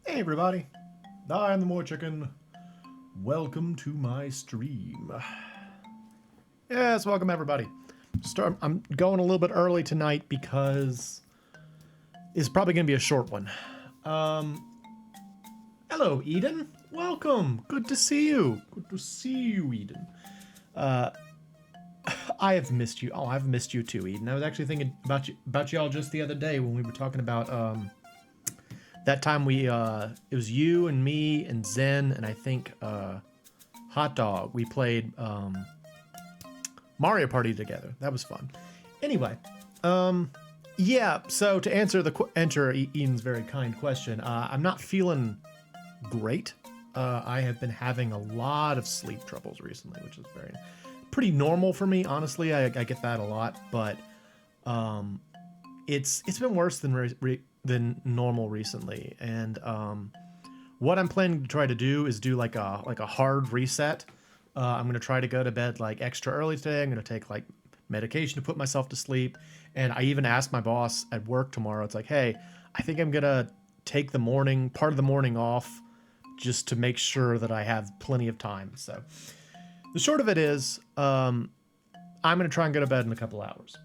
Hey everybody, I'm the MoeChicken. Welcome to my stream. Yes, welcome everybody. I'm going a little bit early tonight because it's probably going to be a short one. Hello Eden, welcome. Good to see you. Good to see you, Eden. I have missed you. Oh, I've missed you too, Eden. I was actually thinking about y'all just the other day when we were talking about that time we it was you and me and Zen and I think Hot Dog. We played Mario Party together. That was fun. Anyway, yeah. So to answer Eden's very kind question, I'm not feeling great. I have been having a lot of sleep troubles recently, which is pretty normal for me. Honestly, I get that a lot, but it's been worse than normal recently. And what I'm planning to try to do is do like a hard reset. I'm gonna try to go to bed like extra early today. I'm gonna take like medication to put myself to sleep. And I even asked my boss at work tomorrow. It's like, hey, I think I'm gonna take part of the morning off just to make sure that I have plenty of time. So the short of it is, I'm gonna try and go to bed in a couple hours.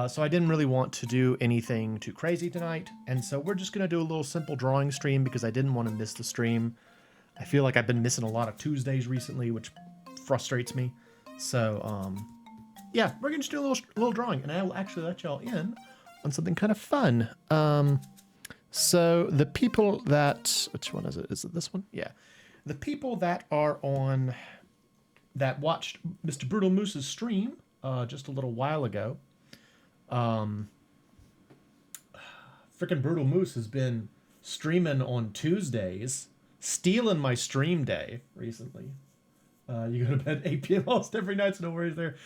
So I didn't really want to do anything too crazy tonight, and so we're just gonna do a little simple drawing stream because I didn't want to miss the stream. I feel like I've been missing a lot of Tuesdays recently, which frustrates me. So yeah, we're gonna just do a little drawing, and I'll actually let y'all in on something kind of fun. So the people that, which one is it? Is it this one? Yeah, the people that watched Mr. Brutal Moose's stream just a little while ago. Frickin' Brutal Moose has been streaming on Tuesdays, stealing my stream day recently. You go to bed 8 p.m. almost every night, so no worries there.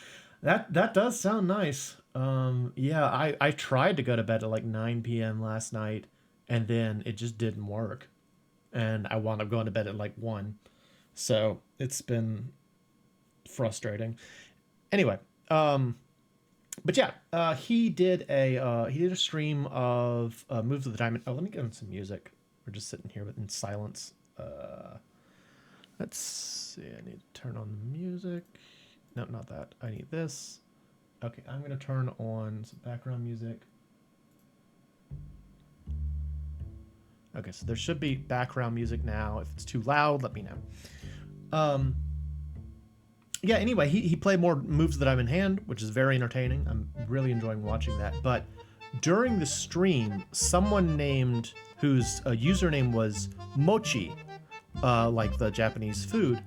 That does sound nice. Yeah, I tried to go to bed at like 9 p.m. last night, and then it just didn't work. And I wound up going to bed at like 1. So it's been frustrating. Anyway, but yeah, he did a stream of Moves of the Diamond. Oh, let me get on some music. We're just sitting here in silence. Let's see. I need to turn on the music. No, not that. I need this. Okay, I'm gonna turn on some background music. Okay, so there should be background music now. If it's too loud, let me know. yeah, anyway, he played more moves that I'm in hand, which is very entertaining. I'm really enjoying watching that. But during the stream, someone named whose username was Mochi, like the Japanese food,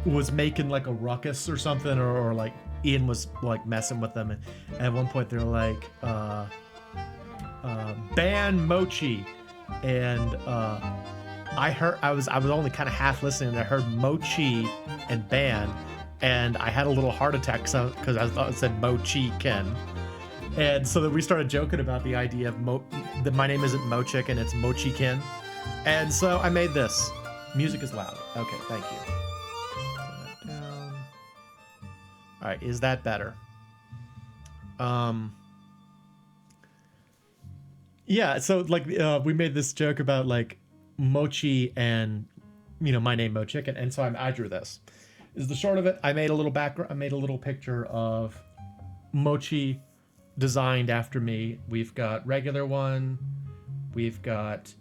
was making like a ruckus or something, or like Ian was like messing with them. And at one point, they're like, "Ban Mochi," and I was only kind of half listening, and I heard Mochi and ban, and I had a little heart attack because I thought it said MoeChicken. And so then we started joking about the idea of that my name isn't MoeChicken, it's MoeChicken. And so I made this. Music is loud. Okay, thank you. Turn that down. All right, is that better? Yeah, so like we made this joke about like Mochi and my name MoeChicken, and so I drew this. Is the short of it. I made a little background. I made a little picture of Mochi designed after me. We've got regular one, we've got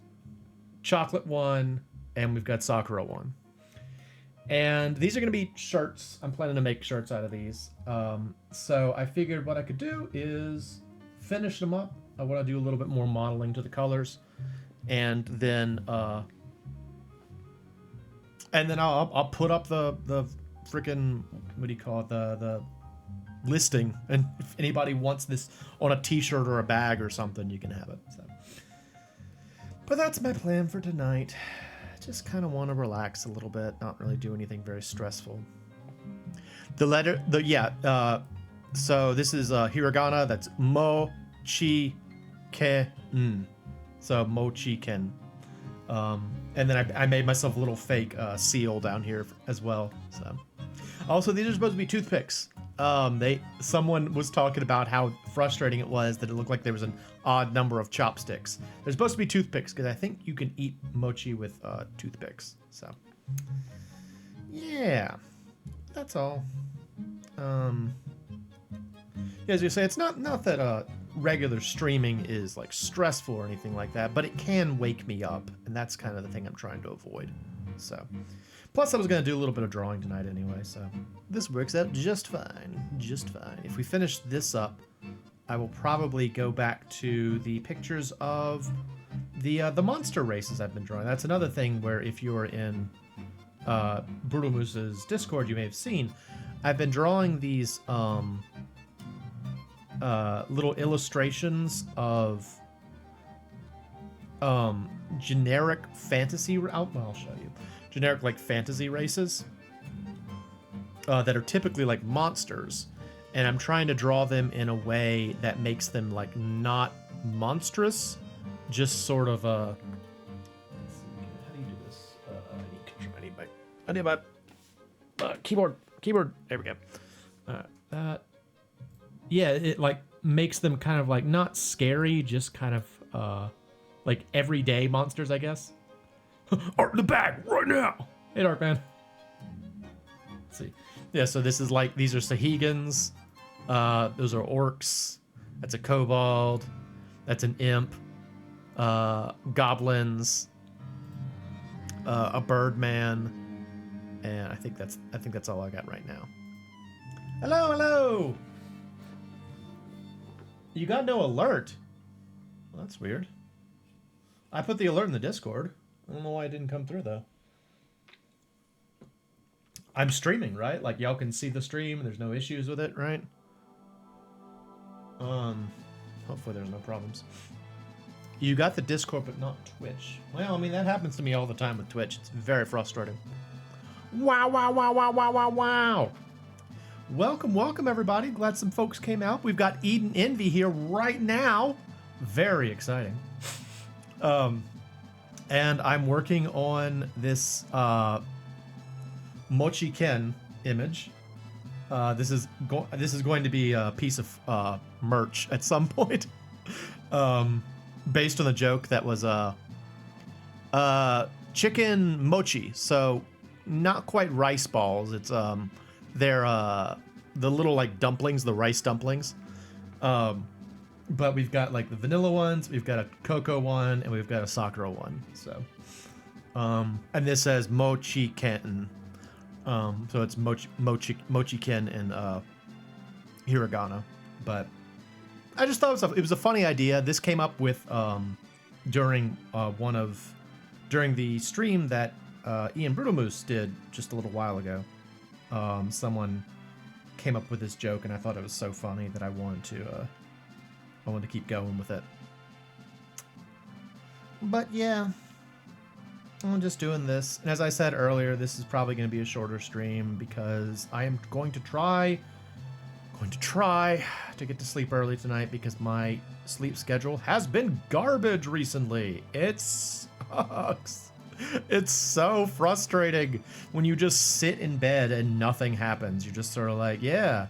chocolate one, and we've got Sakura one. And these are going to be shirts. I'm planning to make shirts out of these. So I figured what I could do is finish them up. I want to do a little bit more modeling to the colors, and then I'll put up the freaking, what do you call it, the listing, and if anybody wants this on a t-shirt or a bag or something, you can have it. So, but that's my plan for tonight. Just kind of want to relax a little bit, not really do anything very stressful. So this is hiragana. That's MoeChicken. So MoeChicken. And then I made myself a little fake seal down here as well. So also, these are supposed to be toothpicks. Someone was talking about how frustrating it was that it looked like there was an odd number of chopsticks. They're supposed to be toothpicks because I think you can eat mochi with toothpicks. So yeah, that's all. Yeah, as you say, it's not that regular streaming is like stressful or anything like that, but it can wake me up, and that's kind of the thing I'm trying to avoid. So, plus I was gonna do a little bit of drawing tonight anyway, so this works out just fine, just fine. If we finish this up, I will probably go back to the pictures of the monster races I've been drawing. That's another thing where if you're in Brutal Moose's Discord, you may have seen I've been drawing these little illustrations of generic fantasy. I'll show you generic like fantasy races that are typically like monsters, and I'm trying to draw them in a way that makes them like not monstrous, just sort of a. How do you do this? I need my keyboard. There we go. That. Yeah, it like makes them kind of like not scary, just kind of like everyday monsters, I guess. Art in the bag right now. Hey, Darkman. Let's see. Yeah, so this is like, these are Sahegans. Those are orcs. That's a kobold. That's an imp. Goblins. A birdman. And I think that's all I got right now. Hello. You got no alert. Well, that's weird. I put the alert in the Discord. I don't know why it didn't come through, though. I'm streaming, right? Like, y'all can see the stream. There's no issues with it, right? Hopefully there's no problems. You got the Discord, but not Twitch. Well, I mean, that happens to me all the time with Twitch. It's very frustrating. Wow. Welcome, everybody. Glad some folks came out. We've got Eden Envy here right now. Very exciting. And I'm working on this MoeChicken image. This is going to be a piece of merch at some point, based on the joke that was chicken mochi. So not quite rice balls. It's they're the little like dumplings, the rice dumplings. But we've got like the vanilla ones, we've got a cocoa one, and we've got a Sakura one. So, and this says MoeChicken. So it's MoeChicken and hiragana. But I just thought it was a funny idea. This came up with during during the stream that Ian Brutalmoose did just a little while ago. Someone came up with this joke, and I thought it was so funny that I wanted to keep going with it. But yeah, I'm just doing this. And as I said earlier, this is probably going to be a shorter stream because I am going to try to get to sleep early tonight because my sleep schedule has been garbage recently. It sucks. It's so frustrating when you just sit in bed and nothing happens. You're just sort of like, yeah,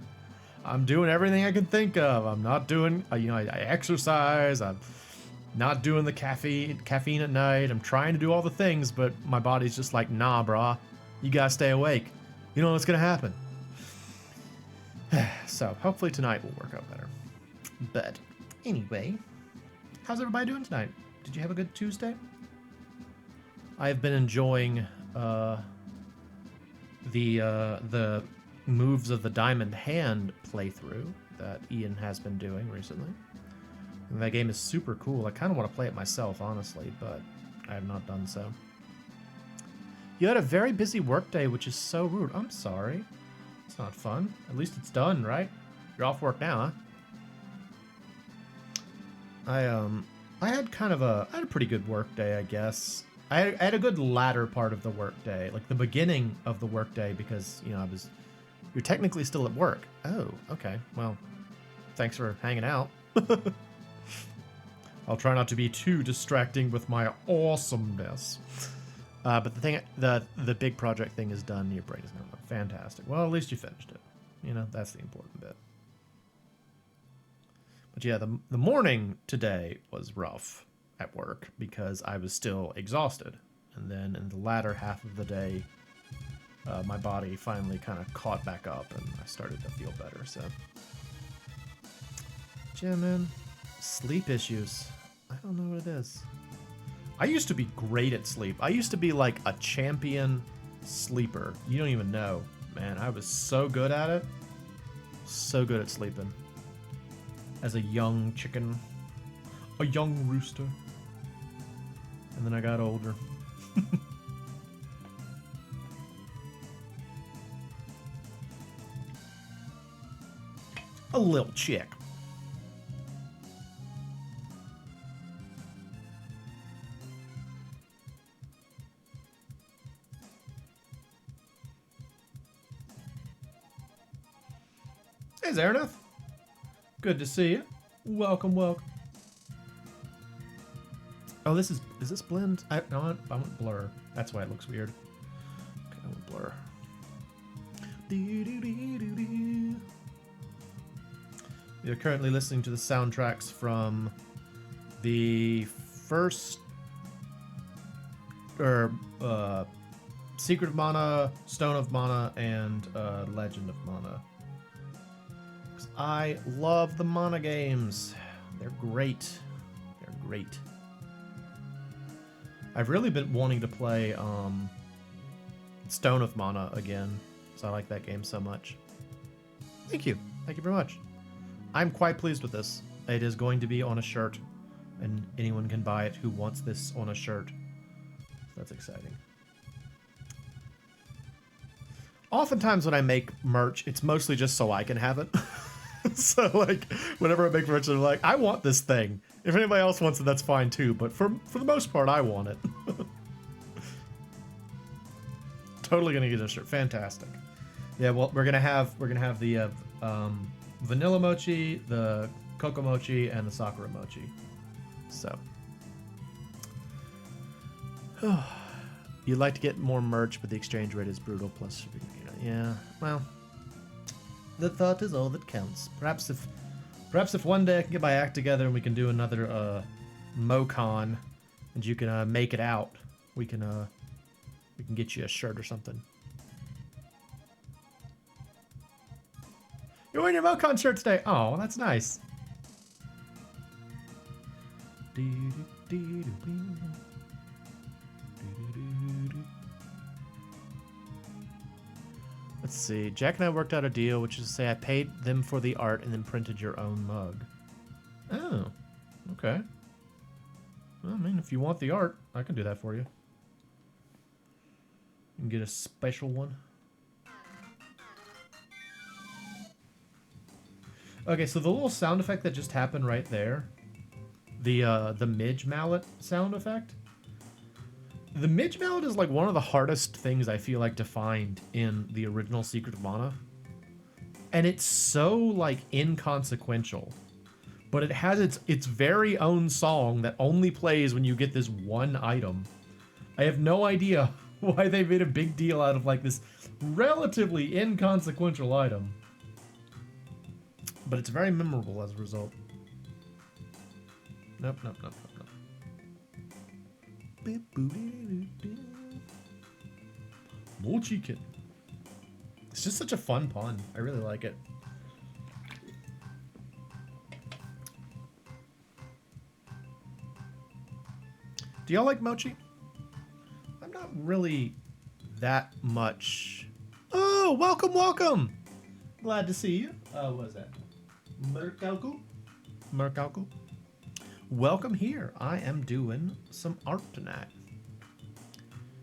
I'm doing everything I can think of. I'm not doing, I exercise. I'm not doing the caffeine at night. I'm trying to do all the things, but my body's just like, nah, brah. You gotta stay awake. You know what's gonna happen. So hopefully tonight will work out better. But anyway, how's everybody doing tonight? Did you have a good Tuesday? I've been enjoying the Moves of the Diamond Hand playthrough that Ian has been doing recently. And that game is super cool. I kind of want to play it myself, honestly, but I have not done so. You had a very busy workday, which is so rude. I'm sorry. It's not fun. At least it's done, right? You're off work now, huh? I had a pretty good workday, I guess. I had a good latter part of the workday, like the beginning of the workday, because you're technically still at work. Oh, okay. Well, thanks for hanging out. I'll try not to be too distracting with my awesomeness. But the big project thing is done. Your brain is now fantastic. Well, at least you finished it. That's the important bit. But yeah, the morning today was rough at work because I was still exhausted. And then in the latter half of the day, my body finally kind of caught back up and I started to feel better. So, yeah, man, sleep issues. I don't know what it is. I used to be great at sleep. I used to be like a champion sleeper. You don't even know, man. I was so good at it. So good at sleeping. As a young chicken. A young rooster. And then I got older. A little chick. Hey, Zareneth. Good to see you. Welcome, welcome. Oh, is this blend? I want blur. That's why it looks weird. Okay, I want blur. You're currently listening to the soundtracks from the first, Secret of Mana, Stone of Mana, and Legend of Mana. I love the Mana games. They're great. They're great. I've really been wanting to play Stone of Mana again, so I like that game so much. Thank you. Thank you very much. I'm quite pleased with this. It is going to be on a shirt, and anyone can buy it who wants this on a shirt. That's exciting. Oftentimes when I make merch, it's mostly just so I can have it. So, like, whenever I make merch, I'm like, I want this thing. If anybody else wants it, that's fine too. But for the most part, I want it. Totally gonna get a shirt. Fantastic. Yeah, well, we're gonna have the vanilla mochi, the cocoa mochi, and the sakura mochi. So, you'd like to get more merch, but the exchange rate is brutal. Plus, yeah, well. The thought is all that counts. Perhaps if one day I can get my act together and we can do another MoeCon, and you can make it out, we can get you a shirt or something. You're wearing your MoeCon shirt today. Oh, that's nice. Let's see. Jack and I worked out a deal, which is to say I paid them for the art and then printed your own mug. Oh, okay. Well, I mean, if you want the art, I can do that for you. You can get a special one. Okay, so the little sound effect that just happened right there, the midge mallet sound effect. The midge mallet is like one of the hardest things I feel like to find in the original Secret of Mana. And it's so like inconsequential. But it has its very own song that only plays when you get this one item. I have no idea why they made a big deal out of like this relatively inconsequential item. But it's very memorable as a result. Nope. MoeChicken. It's just such a fun pun. I really like it. Do y'all like mochi? I'm not really that much. Oh, welcome. Glad to see you. What is that? Mercalco. Welcome here. I am doing some art tonight.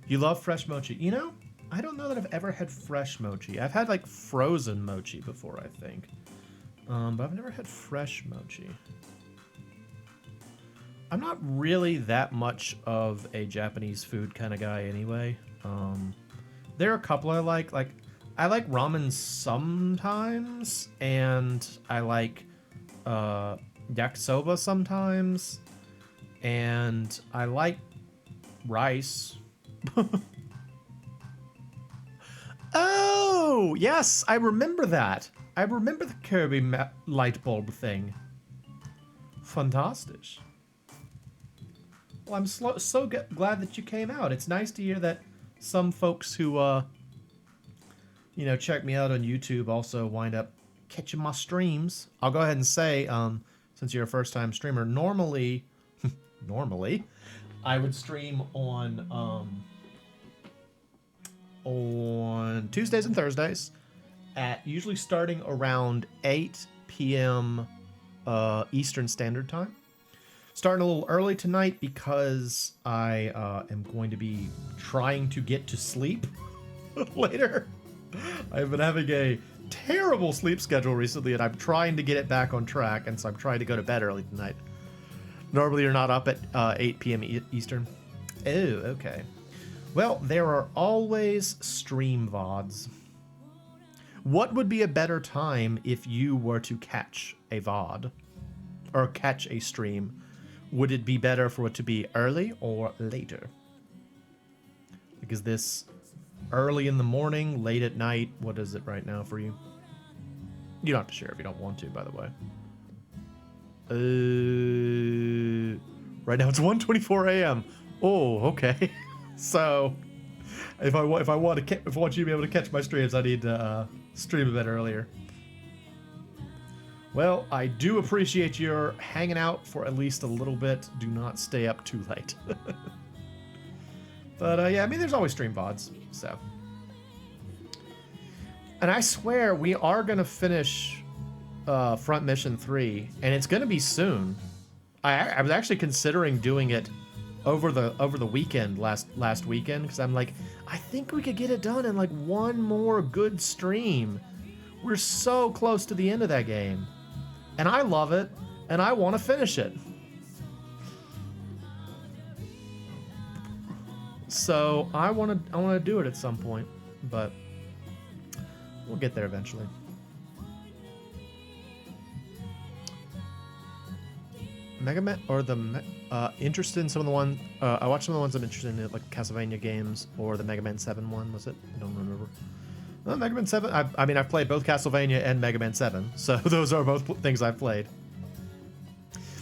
You love fresh mochi. You know, I don't know that I've ever had fresh mochi. I've had like frozen mochi before, I think. But I've never had fresh mochi. I'm not really that much of a Japanese food kind of guy anyway. There are a couple I like. Like, I like ramen sometimes, and I like yakisoba sometimes, and I like rice. Oh, yes, I remember that. I remember the Kirby light bulb thing. Fantastic. Well, I'm so glad that you came out. It's nice to hear that some folks who, you know, check me out on YouTube also wind up catching my streams. I'll go ahead and say, since you're a first-time streamer, normally, I would stream on Tuesdays and Thursdays at usually starting around 8 p.m. Eastern Standard Time. Starting a little early tonight because I am going to be trying to get to sleep later. I've been having a terrible sleep schedule recently, and I'm trying to get it back on track, and so I'm trying to go to bed early tonight. Normally you're not up at 8 p.m. Eastern. Oh, okay. Well, there are always stream VODs. What would be a better time if you were to catch a VOD? Or catch a stream? Would it be better for it to be early or later? Like, is this early in the morning, late at night? What is it right now for you? You don't have to share if you don't want to, by the way. Right now it's 1:24 a.m. Oh, okay. So, if I want you to be able to catch my streams, I need to stream a bit earlier. Well, I do appreciate your hanging out for at least a little bit. Do not stay up too late. But yeah, I mean, there's always stream VODs, so. And I swear we are gonna finish Front Mission 3, and it's gonna be soon. I was actually considering doing it over the weekend last weekend, because I'm like, I think we could get it done in like one more good stream. We're so close to the end of that game. And I love it, and I want to finish it. So I want to do it at some point, but we'll get there eventually. Mega Man, or interested in some of the ones, I watched some of the ones I'm interested in, like Castlevania games, or the Mega Man 7 one, was it? I don't remember. Well, Mega Man 7, I mean, I've played both Castlevania and Mega Man 7, so those are both things I've played.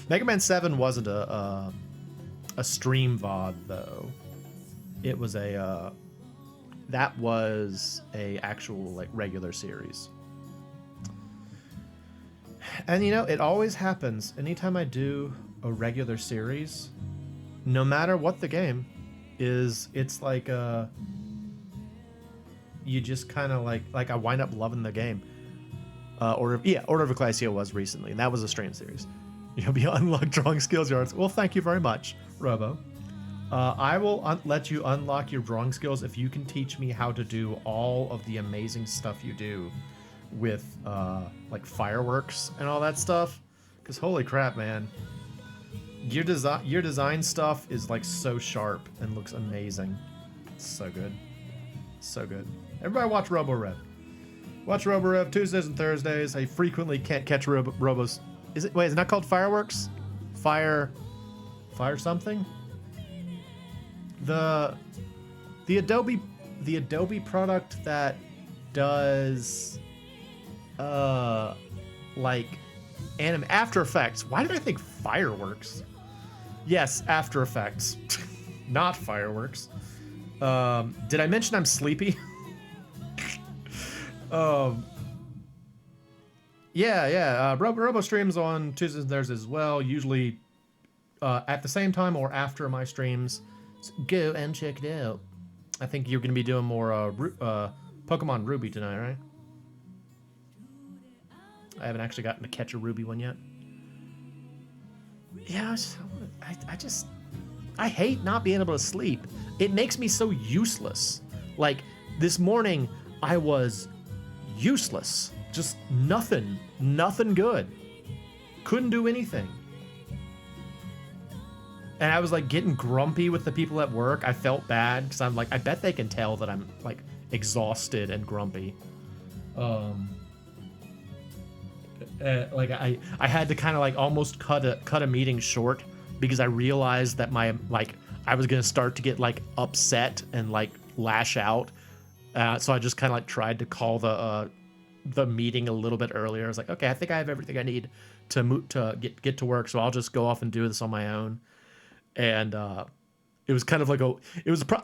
Mega Man 7 wasn't a stream VOD, though. It was that was a actual, like, regular series. And, you know, it always happens. Anytime I do a regular series, no matter what the game is, it's like you just kind of like I wind up loving the game. Order of Ecclesia was recently, and that was a stream series. You'll be unlocked drawing skills yards. Well, thank you very much, Robo. I will let you unlock your drawing skills if you can teach me how to do all of the amazing stuff you do with like fireworks and all that stuff. Because holy crap, man, your design stuff is like so sharp and looks amazing. It's so good, so good. Everybody watch Robo Rev. Watch Robo Rev Tuesdays and Thursdays. I frequently can't catch Robos. Is it? Wait, is it not called Fireworks? Fire something? The Adobe product that does like After Effects. Why did I think Fireworks? Yes, After Effects. Not Fireworks. Did I mention I'm sleepy? Yeah. Robo streams on Tuesdays and Thursdays as well, usually at the same time or after my streams. So go and check it out. I think you're going to be doing more Pokemon Ruby tonight, right? I haven't actually gotten to catch a Ruby one yet. Yeah, I hate not being able to sleep. It makes me so useless. Like, this morning, I was useless. Just nothing good. Couldn't do anything. And I was like getting grumpy with the people at work. I felt bad because I'm like, I bet they can tell that I'm like exhausted and grumpy. Like I had to kind of like almost cut a meeting short because I realized that I was gonna start to get like upset and like lash out. So I just kind of like tried to call the meeting a little bit earlier. I was like, okay, I think I have everything I need to get to work, so I'll just go off and do this on my own. And it was kind of like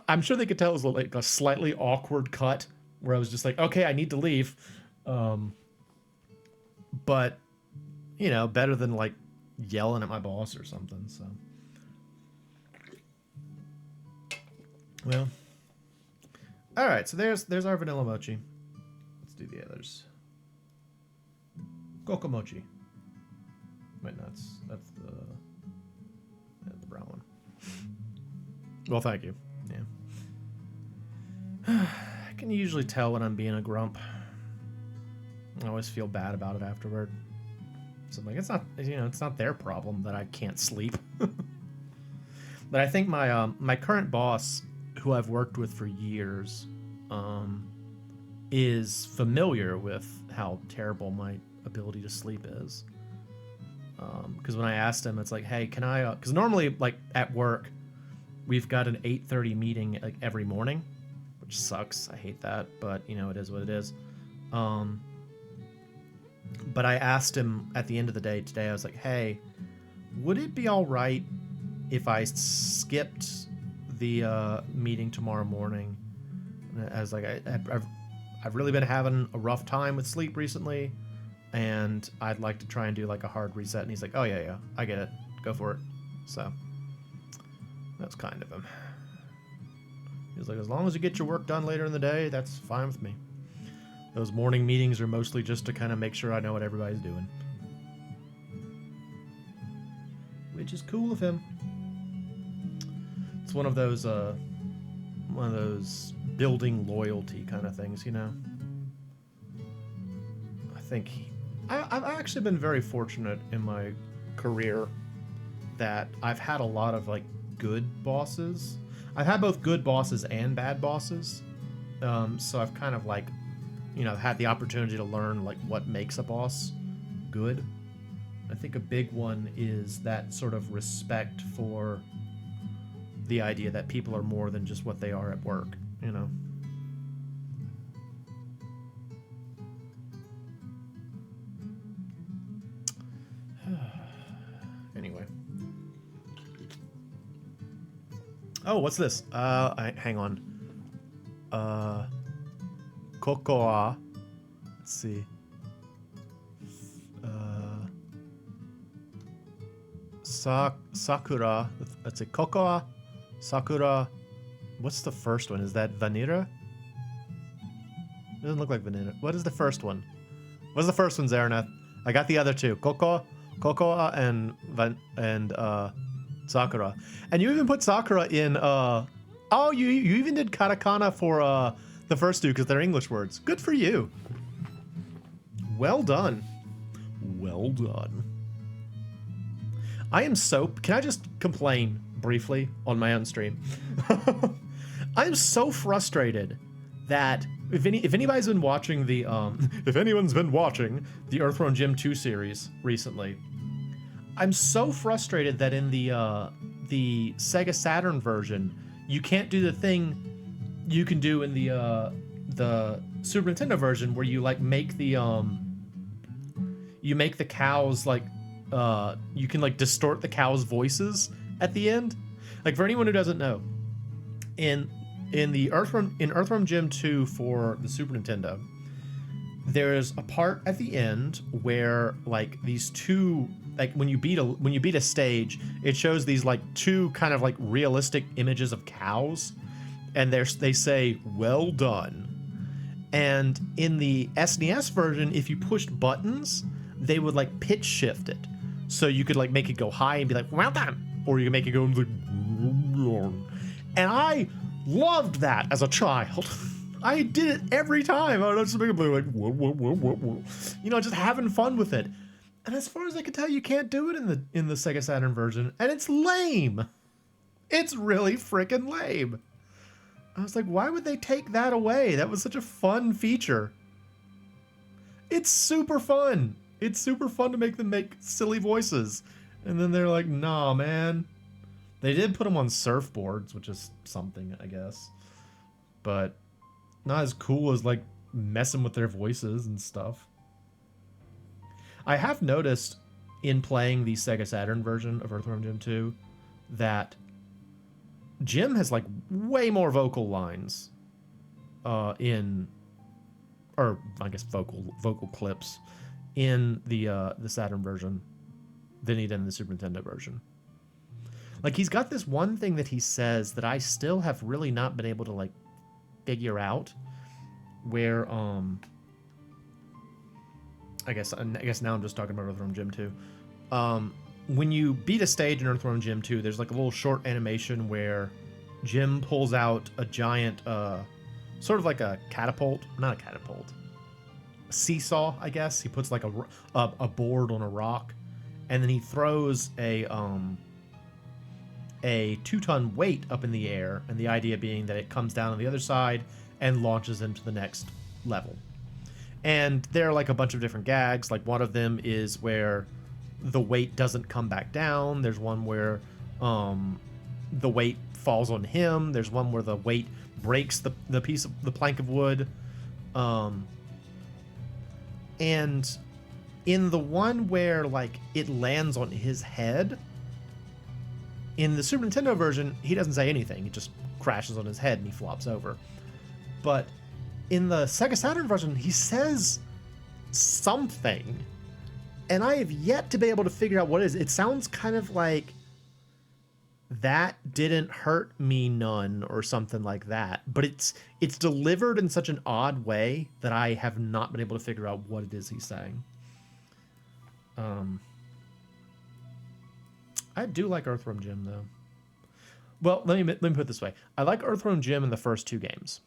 I'm sure they could tell it was like a slightly awkward cut where I was just like, okay, I need to leave. But you know, better than like yelling at my boss or something. So, well, all right. So there's our vanilla mochi. Let's do the others. Coco mochi. Wait, no, that's the brown one. Well, thank you. Yeah. I can usually tell when I'm being a grump. I always feel bad about it afterward. So I'm like, it's not their problem that I can't sleep. But I think my current boss, who I've worked with for years, is familiar with how terrible my ability to sleep is. Because when I asked him, it's like, hey, can I? Because normally, like at work, we've got an 8:30 meeting like every morning, which sucks. I hate that, but you know, it is what it is. But I asked him at the end of the day today, I was like, hey, would it be all right if I skipped the meeting tomorrow morning? And I was like, I've really been having a rough time with sleep recently, and I'd like to try and do like a hard reset. And he's like, oh yeah, I get it. Go for it. So that's kind of him. He's like, as long as you get your work done later in the day, that's fine with me. Those morning meetings are mostly just to kind of make sure I know what everybody's doing. Which is cool of him. It's one of those building loyalty kind of things, you know? I think I've actually been very fortunate in my career that I've had a lot of like good bosses. I've had both good bosses and bad bosses. So I've kind of like, you know, had the opportunity to learn like what makes a boss good. I think a big one is that sort of respect for the idea that people are more than just what they are at work, you know. Anyway. Oh, what's this? Hang on. Cocoa. Let's see. Sakura. Let's see. Cocoa. Sakura. What's the first one? Is that vanilla? Doesn't look like vanilla. What is the first one? What's the first one, Zaraneth? I got the other two. Cocoa, and Sakura. And you even put Sakura in, oh, you even did katakana for the first two because they're English words. Good for you. Well done. Well done. I am so... Can I just complain briefly on my own stream? I am so frustrated that if anybody's been watching the if anyone's been watching the Earthworm Jim 2 series recently, I'm so frustrated that in the Sega Saturn version you can't do the thing you can do in the Super Nintendo version where you like make the you make the cows like you can like distort the cows' voices at the end. Like for anyone who doesn't know, in Earthworm Jim 2 for the Super Nintendo, there's a part at the end where like these two, like when you beat a stage, it shows these like two kind of like realistic images of cows, and they say well done. And in the SNES version, if you pushed buttons, they would like pitch shift it, so you could like make it go high and be like well done, or you can make it go like, and I loved that as a child. I did it every time. I was just making like whoa, whoa, whoa, whoa, whoa. You know, just having fun with it. And as far as I can tell, you can't do it in the Sega Saturn version, and it's lame. It's really freaking lame. I was like, why would they take that away? That was such a fun feature. It's super fun. It's super fun to make them make silly voices. And then they're like, nah, man. They did put them on surfboards, which is something, I guess. But not as cool as, like, messing with their voices and stuff. I have noticed in playing the Sega Saturn version of Earthworm Jim 2 that Jim has, like, way more vocal lines or I guess vocal clips in the Saturn version than he did in the Super Nintendo version. Like, he's got this one thing that he says that I still have really not been able to, like, figure out, where, I guess now I'm just talking about Earthworm Jim 2. When you beat a stage in Earthworm Jim 2, there's, like, a little short animation where Jim pulls out a giant, sort of like a catapult. Not a catapult. A seesaw, I guess. He puts, like, a board on a rock, and then he throws a 2-ton weight up in the air, and the idea being that it comes down on the other side and launches into the next level. And there are like a bunch of different gags. Like one of them is where the weight doesn't come back down. There's one where the weight falls on him. There's one where the weight breaks the piece of the plank of wood. And in the one where like it lands on his head, in the Super Nintendo version, he doesn't say anything. It just crashes on his head and he flops over. But in the Sega Saturn version, he says something. And I have yet to be able to figure out what it is. It sounds kind of like, that didn't hurt me none, or something like that. But it's delivered in such an odd way that I have not been able to figure out what it is he's saying. I do like Earthworm Jim, though. Well, let me put it this way. I like Earthworm Jim in the first two games.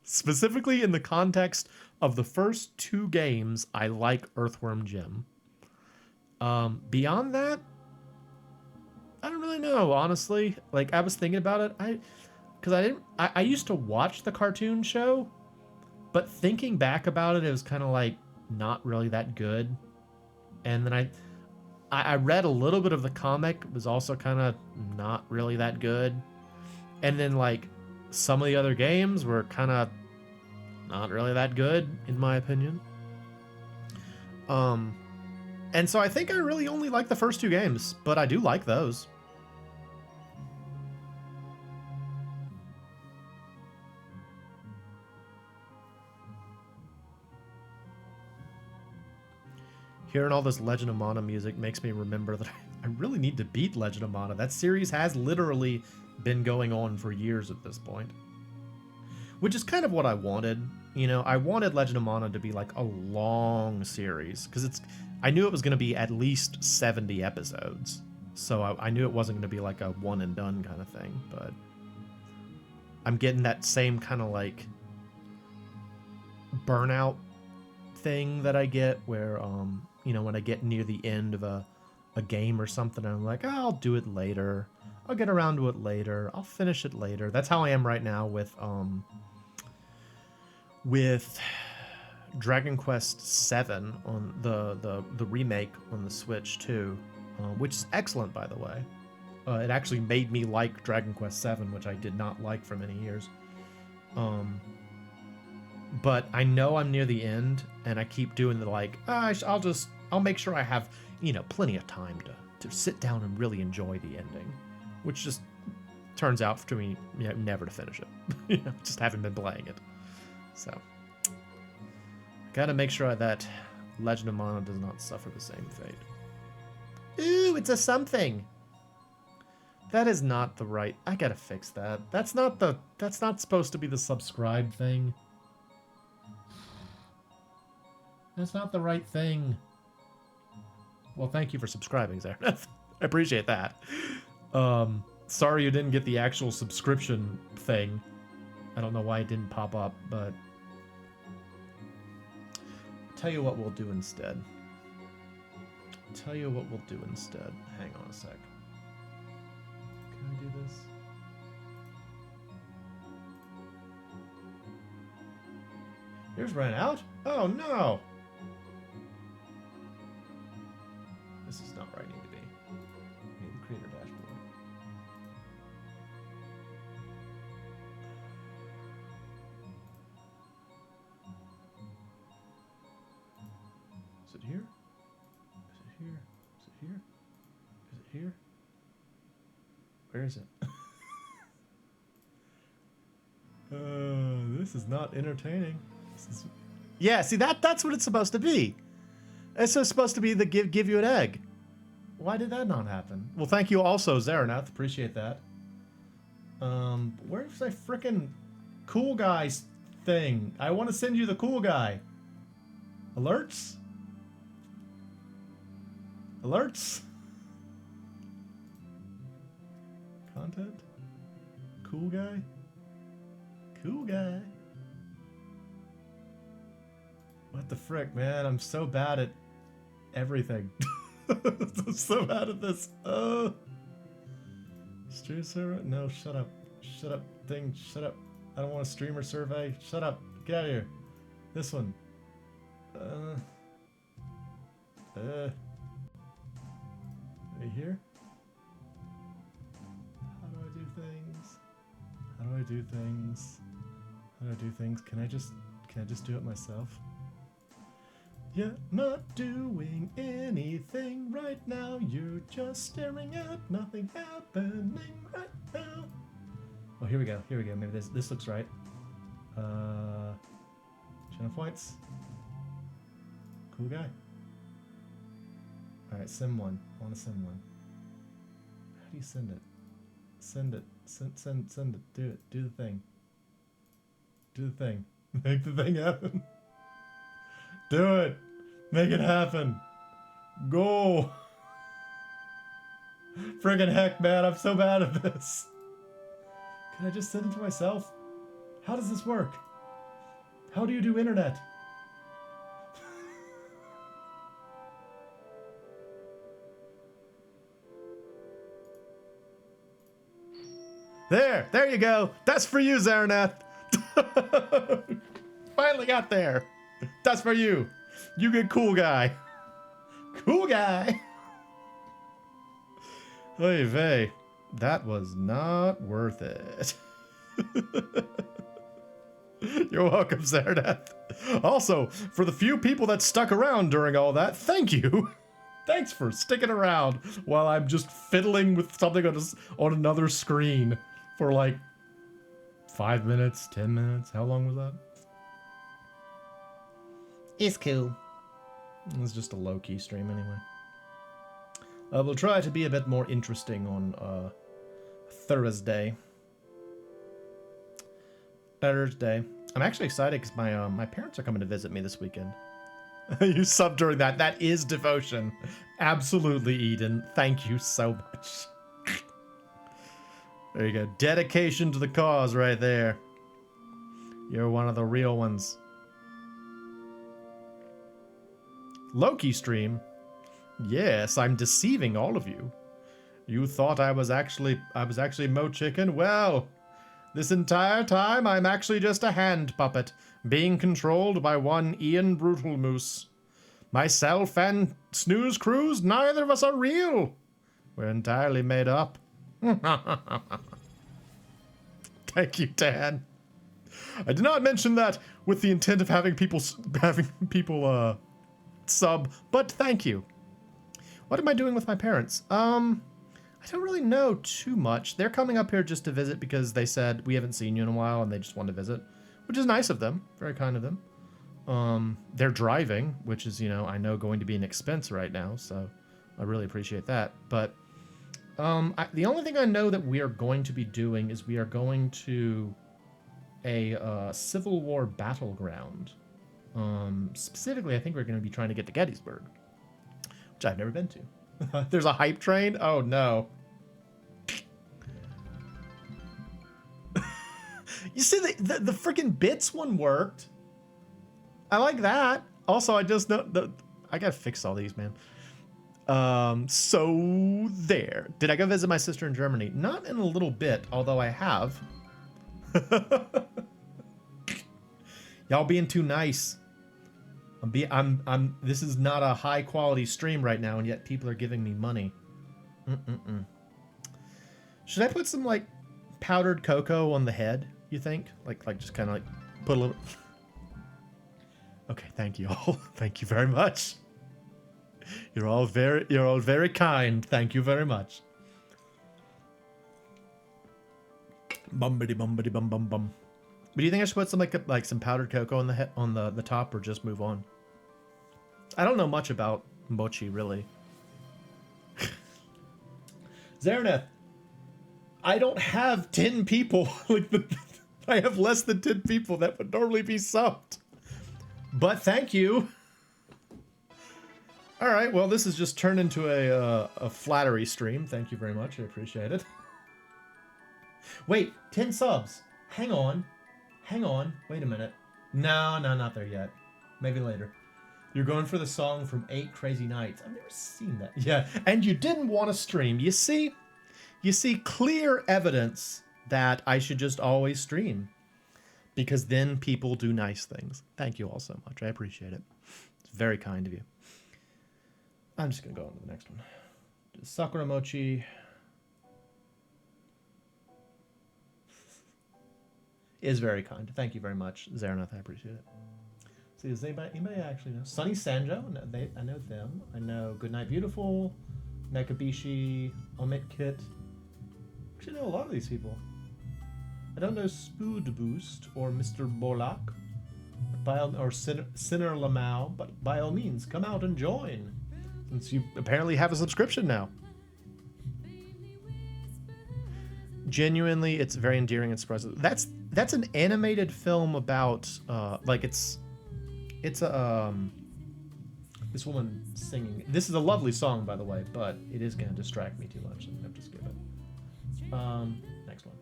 Specifically in the context of the first two games, I like Earthworm Jim. Beyond that, I don't really know, honestly. Like, I was thinking about it. I used to watch the cartoon show, but thinking back about it, it was kind of like not really that good. And then I read a little bit of the comic. It was also kind of not really that good. And then, like, some of the other games were kind of not really that good, in my opinion. And so I think I really only like the first two games, but I do like those. Hearing all this Legend of Mana music makes me remember that I really need to beat Legend of Mana. That series has literally been going on for years at this point. Which is kind of what I wanted. You know, I wanted Legend of Mana to be like a long series because I knew it was going to be at least 70 episodes. So I knew it wasn't going to be like a one and done kind of thing, but I'm getting that same kind of like burnout thing that I get where, you know, when I get near the end of a game or something, I'm like, oh, I'll do it later. I'll get around to it later. I'll finish it later. That's how I am right now with Dragon Quest VII on the remake on the Switch too, which is excellent, by the way. It actually made me like Dragon Quest VII, which I did not like for many years. But I know I'm near the end, and I keep doing the like, I'll make sure I have, you know, plenty of time to sit down and really enjoy the ending, which just turns out to me, you know, never to finish it. You know, just haven't been playing it. So, gotta make sure that Legend of Mana does not suffer the same fate. Ooh, it's a something. That is not the right. I gotta fix that. That's not supposed to be the subscribe thing. That's not the right thing. Well, thank you for subscribing, Zareth. I appreciate that. Sorry you didn't get the actual subscription thing. I don't know why it didn't pop up, but tell you what we'll do instead. Hang on a sec. Can I do this? Yours ran out? Oh no! This is not where I need to be. I need the creator dashboard. Is it here? Is it here? Is it here? Is it here? Where is it? This is not entertaining. Yeah, see, that's what it's supposed to be. It's supposed to be the give you an egg. Why did that not happen? Well, thank you also, Zaranath. Appreciate that. Where's my frickin' cool guys thing? I want to send you the cool guy. Alerts? Alerts? Content? Cool guy? Cool guy. What the frick, man? I'm so bad at everything. I'm so bad at this. Stream server? No, shut up. Shut up, thing. Shut up. I don't want a streamer survey. Shut up. Get out of here. This one. Are you here? How do I do things? How do I do things? How do I do things? Can I just do it myself? You're not doing anything right now. You're just staring at nothing happening right now. Oh, here we go. Here we go. Maybe this looks right. Channel points. Cool guy. All right, send one. I want to send one. How do you send it? Send it. Send it. Do it. Do the thing. Do the thing. Make the thing happen. Do it. Make it happen. Go. Friggin' heck, man. I'm so bad at this. Can I just send it to myself? How does this work? How do you do internet? There you go. That's for you, Zaranath. Finally got there. That's for you. You get cool guy. Cool guy. Oy vey. That was not worth it. You're welcome, Zaranath. Also, for the few people that stuck around during all that, thank you. Thanks for sticking around while I'm just fiddling with something on another screen for like 5 minutes, 10 minutes. How long was that? It's cool. It was just a low-key stream anyway. We'll try to be a bit more interesting on Thursday. I'm actually excited because my parents are coming to visit me this weekend. You subbed during that. That is devotion. Absolutely, Eden. Thank you so much. There you go. Dedication to the cause right there. You're one of the real ones. Loki stream. Yes, I'm deceiving all of you. You thought I was actually MoeChicken? Well, this entire time I'm actually just a hand puppet being controlled by one Ian Brutal Moose. Myself and Snooze Cruise, neither of us are real. We're entirely made up. Thank you, Dan. I did not mention that with the intent of having people sub, but thank you. What am I doing with my parents? I don't really know too much. They're coming up here just to visit because they said we haven't seen you in a while and they just want to visit, which is nice of them. Very kind of them. They're driving, which is, you know, I know going to be an expense right now, so I really appreciate that. But the only thing I know that we are going to be doing is we are going to a Civil War battleground. Specifically, I think we're going to be trying to get to Gettysburg, which I've never been to. There's a hype train? Oh, no. You see, the freaking bits one worked. I like that. Also, I just know I gotta fix all these, man. So there. Did I go visit my sister in Germany? Not in a little bit, although I have. Y'all being too nice. This is not a high quality stream right now, and yet people are giving me money. Should I put some like powdered cocoa on the head, you think? Like just kind of like put a little. Okay, thank you all. Thank you very much. You're all very kind. Thank you very much. Bumbity bumbity bum bum bum. But do you think I should put some like some powdered cocoa on the top, or just move on? I don't know much about mochi, really. Zareneth, I don't have 10 people. I have less than 10 people that would normally be subbed. But thank you. All right, well, this has just turned into a flattery stream. Thank you very much. I appreciate it. Wait, 10 subs. Hang on. Wait a minute. No, not there yet. Maybe later. You're going for the song from 8 Crazy Nights. I've never seen that. Yeah, and you didn't want to stream. You see clear evidence that I should just always stream. Because then people do nice things. Thank you all so much. I appreciate it. It's very kind of you. I'm just going to go on to the next one. Sakura Mochi. Is very kind. Thank you very much, Zareneth. I appreciate it. See, does anybody actually know? Sunny Sanjo, I know them. I know Goodnight Beautiful, Nakabishi, Omit Kit. Actually, I know a lot of these people. I don't know Spood Boost or Mr. Bolak, or Sinner Lamau, but by all means, come out and join, since you apparently have a subscription now. Genuinely, it's very endearing and expressive. That's an animated film about it's a this woman singing. This is a lovely song, by the way, but it is going to distract me too much. I'm going to skip it. Next one.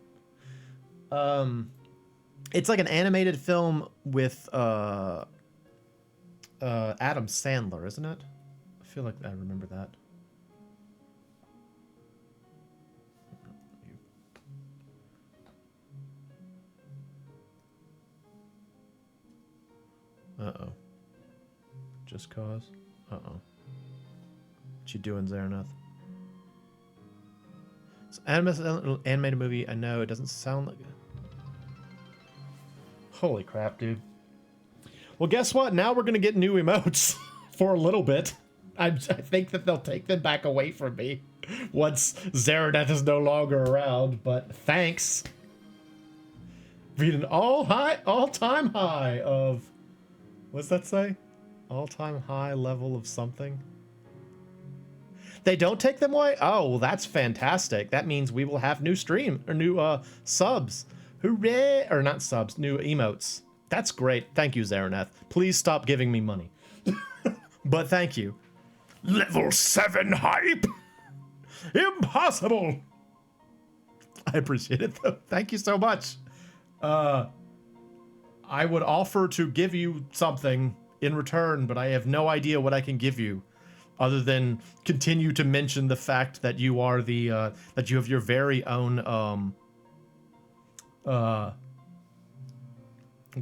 It's like an animated film with Adam Sandler, isn't it? I feel like I remember that. Uh-oh. Just Cause? Uh-oh. What you doing, Zareneth? It's an animated movie. I know, it doesn't sound like it. Holy crap, dude. Well, guess what? Now we're going to get new emotes for a little bit. I think that they'll take them back away from me once Zareneth is no longer around, but thanks. Read an all-time high of... What's that say? All-time high level of something? They don't take them away? Oh, well, that's fantastic. That means we will have new subs. Hooray! Or not subs, new emotes. That's great. Thank you, Zaraneth. Please stop giving me money. But thank you. Level 7 hype? Impossible! I appreciate it, though. Thank you so much. I would offer to give you something in return, but I have no idea what I can give you, other than continue to mention the fact that you are the that you have your very own what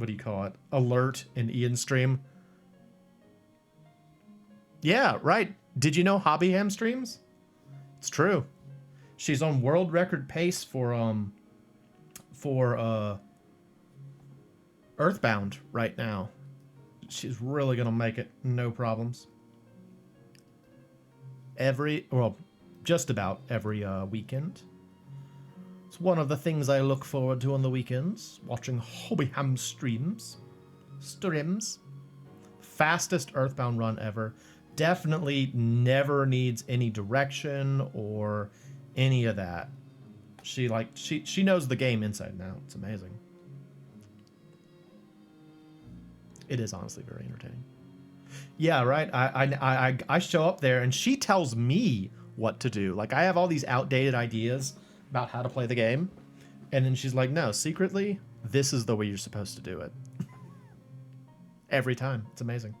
do you call it? Alert in Ian stream. Yeah, right. Did you know Hobby Ham streams? It's true. She's on world record pace for Earthbound right now. She's really gonna make it, no problems. Just about every weekend. It's one of the things I look forward to on the weekends, watching Hobby Ham streams. Fastest Earthbound run ever. Definitely never needs any direction or any of that. She knows the game inside and out. It's amazing. It is honestly very entertaining. Yeah, right. I show up there and she tells me what to do. Like, I have all these outdated ideas about how to play the game, and then she's like, no, secretly, this is the way you're supposed to do it. Every time. It's amazing.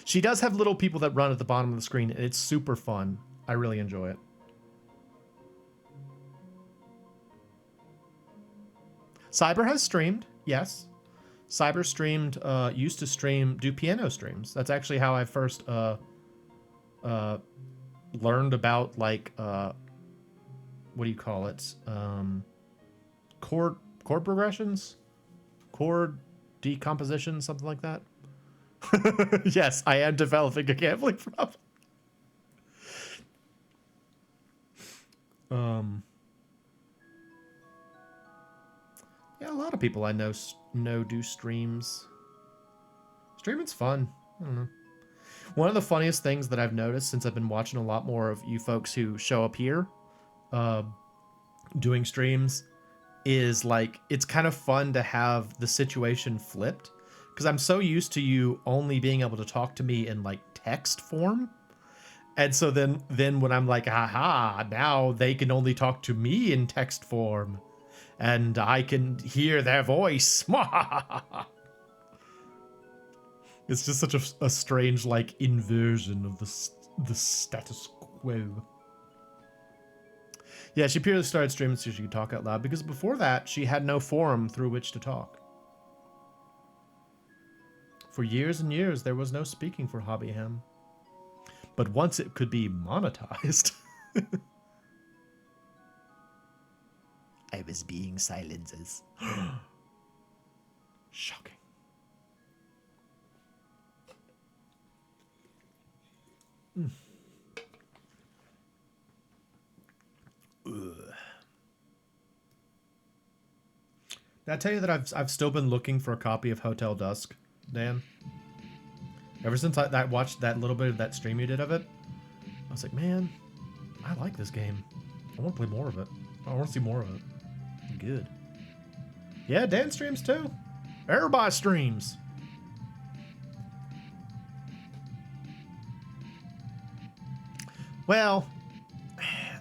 She does have little people that run at the bottom of the screen, and it's super fun. I really enjoy it. Cyber has streamed, yes. Cyber streamed, used to do piano streams. That's actually how I first learned about, like, what do you call it? Chord progressions? Chord decomposition, something like that. Yes, I am developing a gambling problem. Yeah, a lot of people I know do streams. Streaming's fun. I don't know. One of the funniest things that I've noticed since I've been watching a lot more of you folks who show up here doing streams is, like, it's kind of fun to have the situation flipped, because I'm so used to you only being able to talk to me in, like, text form. And so then when I'm like, haha, now they can only talk to me in text form, and I can hear their voice. It's just such a strange, like, inversion of the status quo. Yeah, she purely started streaming so she could talk out loud, because before that, she had no forum through which to talk. For years and years, there was no speaking for Hobby Ham. But once it could be monetized... I was being silences. Shocking. Did I tell you that I've still been looking for a copy of Hotel Dusk, Dan? Ever since I watched that little bit of that stream you did of it, I was like, man, I like this game. I want to play more of it. I want to see more of it. Good. Yeah, Dan streams too. Everybody streams. Well,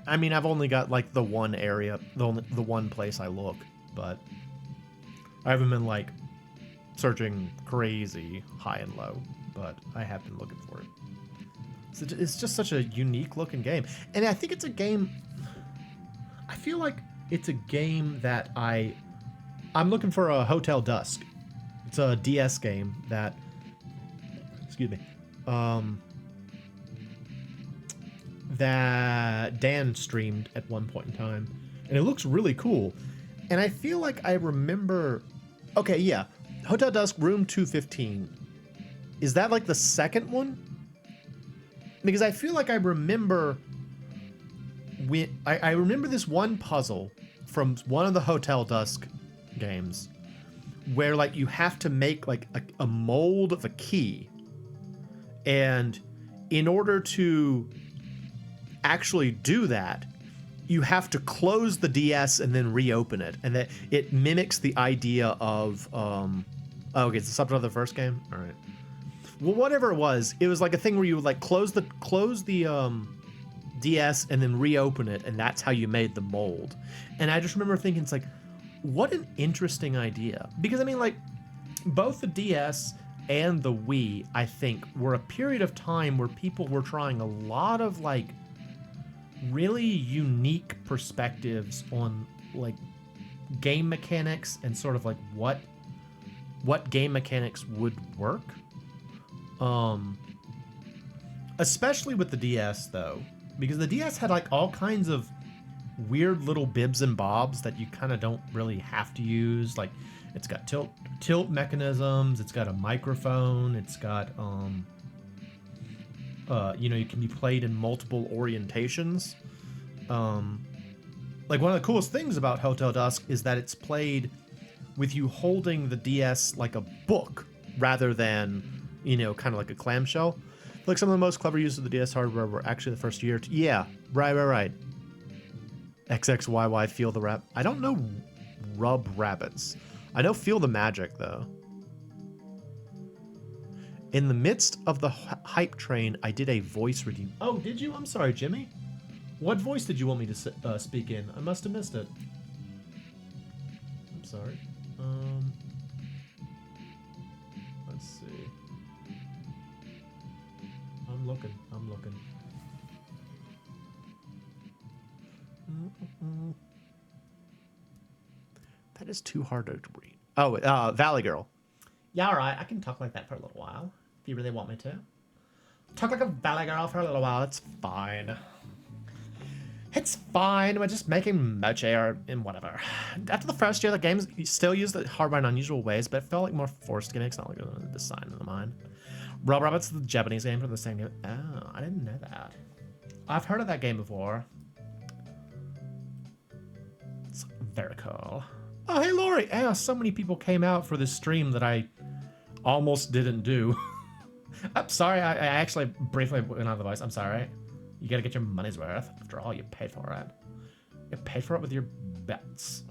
I mean, I've only got, like, the one area, the one place I look, but I haven't been, like, searching crazy high and low, but I have been looking for it. It's just such a unique looking game. And I think it's a game, I feel like it's a game that I'm looking for a Hotel Dusk. It's a DS game that, excuse me, that Dan streamed at one point in time, and it looks really cool. And I feel like I remember, okay, yeah, Hotel Dusk Room 215. Is that, like, the second one? Because I feel like I remember I remember this one puzzle from one of the Hotel Dusk games where, like, you have to make, like, a mold of a key, and in order to actually do that, you have to close the DS and then reopen it, and that it mimics the idea of okay, it's the subtitle of the first game. All right. Well, whatever it was like a thing where you would like close the DS and then reopen it, and that's how you made the mold. And I just remember thinking, it's like, what an interesting idea. Because I mean, like, both the DS and the Wii, I think, were a period of time where people were trying a lot of like really unique perspectives on like game mechanics and sort of like what game mechanics would work. Especially with the DS though, because the DS had like all kinds of weird little bibs and bobs that you kind of don't really have to use. Like, it's got tilt mechanisms, it's got a microphone, it's got you know, you can be played in multiple orientations. Like, one of the coolest things about Hotel Dusk is that it's played with you holding the DS like a book rather than, you know, kind of like a clamshell. Like, some of the most clever uses of the DS hardware were actually the first year. Yeah, right. XXYY Feel the Rap. I don't know Rub Rabbits. I know Feel the Magic, though. In the midst of the hype train, I did a voice redeem. Oh, did you? I'm sorry, Jimmy. What voice did you want me to speak in? I must have missed it. I'm sorry. Let's see. I'm looking. That is too hard to read. Oh, Valley Girl. Yeah, all right. I can talk like that for a little while if you really want me to. Talk like a Valley Girl for a little while. It's fine. It's fine. We're just making mochi and whatever. After the first year, the games still use the hardware in unusual ways, but it felt like more forced gimmicks, not like a design in the mind. Rob Roberts, the Japanese game from the same game. Oh, I didn't know that. I've heard of that game before. It's very cool. Oh, hey, Lori. Oh, so many people came out for this stream that I almost didn't do. I'm sorry. I actually briefly went out of the voice. I'm sorry. You gotta get your money's worth. After all, you paid for it. You paid for it with your bets.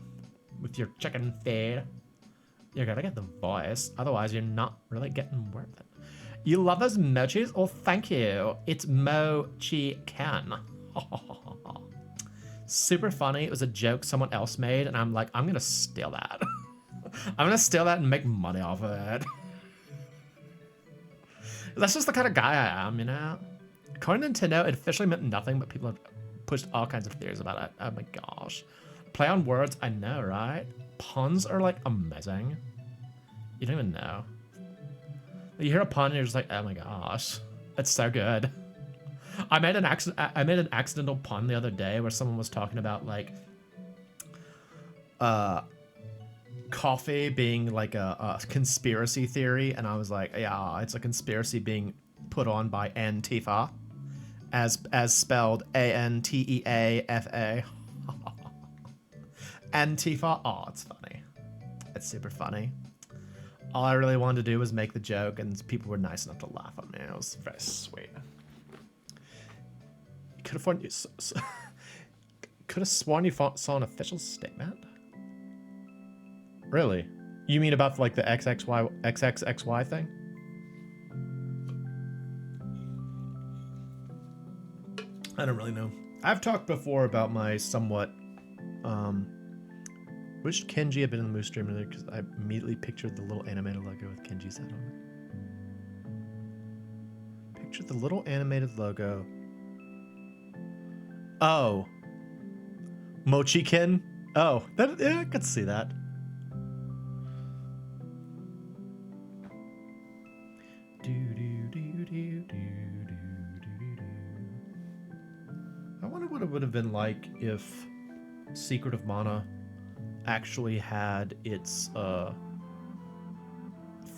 With your chicken feed. You gotta get the voice. Otherwise, you're not really getting worth it. You love those mochis? Oh, thank you. It's MoeChicken. Super funny. It was a joke someone else made, and I'm like, I'm gonna steal that. I'm gonna steal that and make money off of it. That's just the kind of guy I am, you know? According to Nintendo, it officially meant nothing, but people have pushed all kinds of theories about it. Oh my gosh. Play on words, I know, right? Puns are like amazing. You don't even know. You hear a pun and you're just like, oh my gosh. It's so good. I made an accidental pun the other day where someone was talking about like coffee being like a conspiracy theory, and I was like, yeah, it's a conspiracy being put on by Antifa, as spelled Anteafa. Antifa. Oh, it's funny. It's super funny. All I really wanted to do was make the joke, and people were nice enough to laugh at me. It was very sweet. Could have sworn you saw an official statement. Really? You mean about like the XXXY thing? I don't really know. I've talked before about my somewhat wish Kenji had been in the Moose stream because I immediately pictured the little animated logo with Kenji's head on it. Pictured the little animated logo. Oh. MoeChicken? Oh, that, yeah, I could see that. I wonder what it would have been like if Secret of Mana actually had its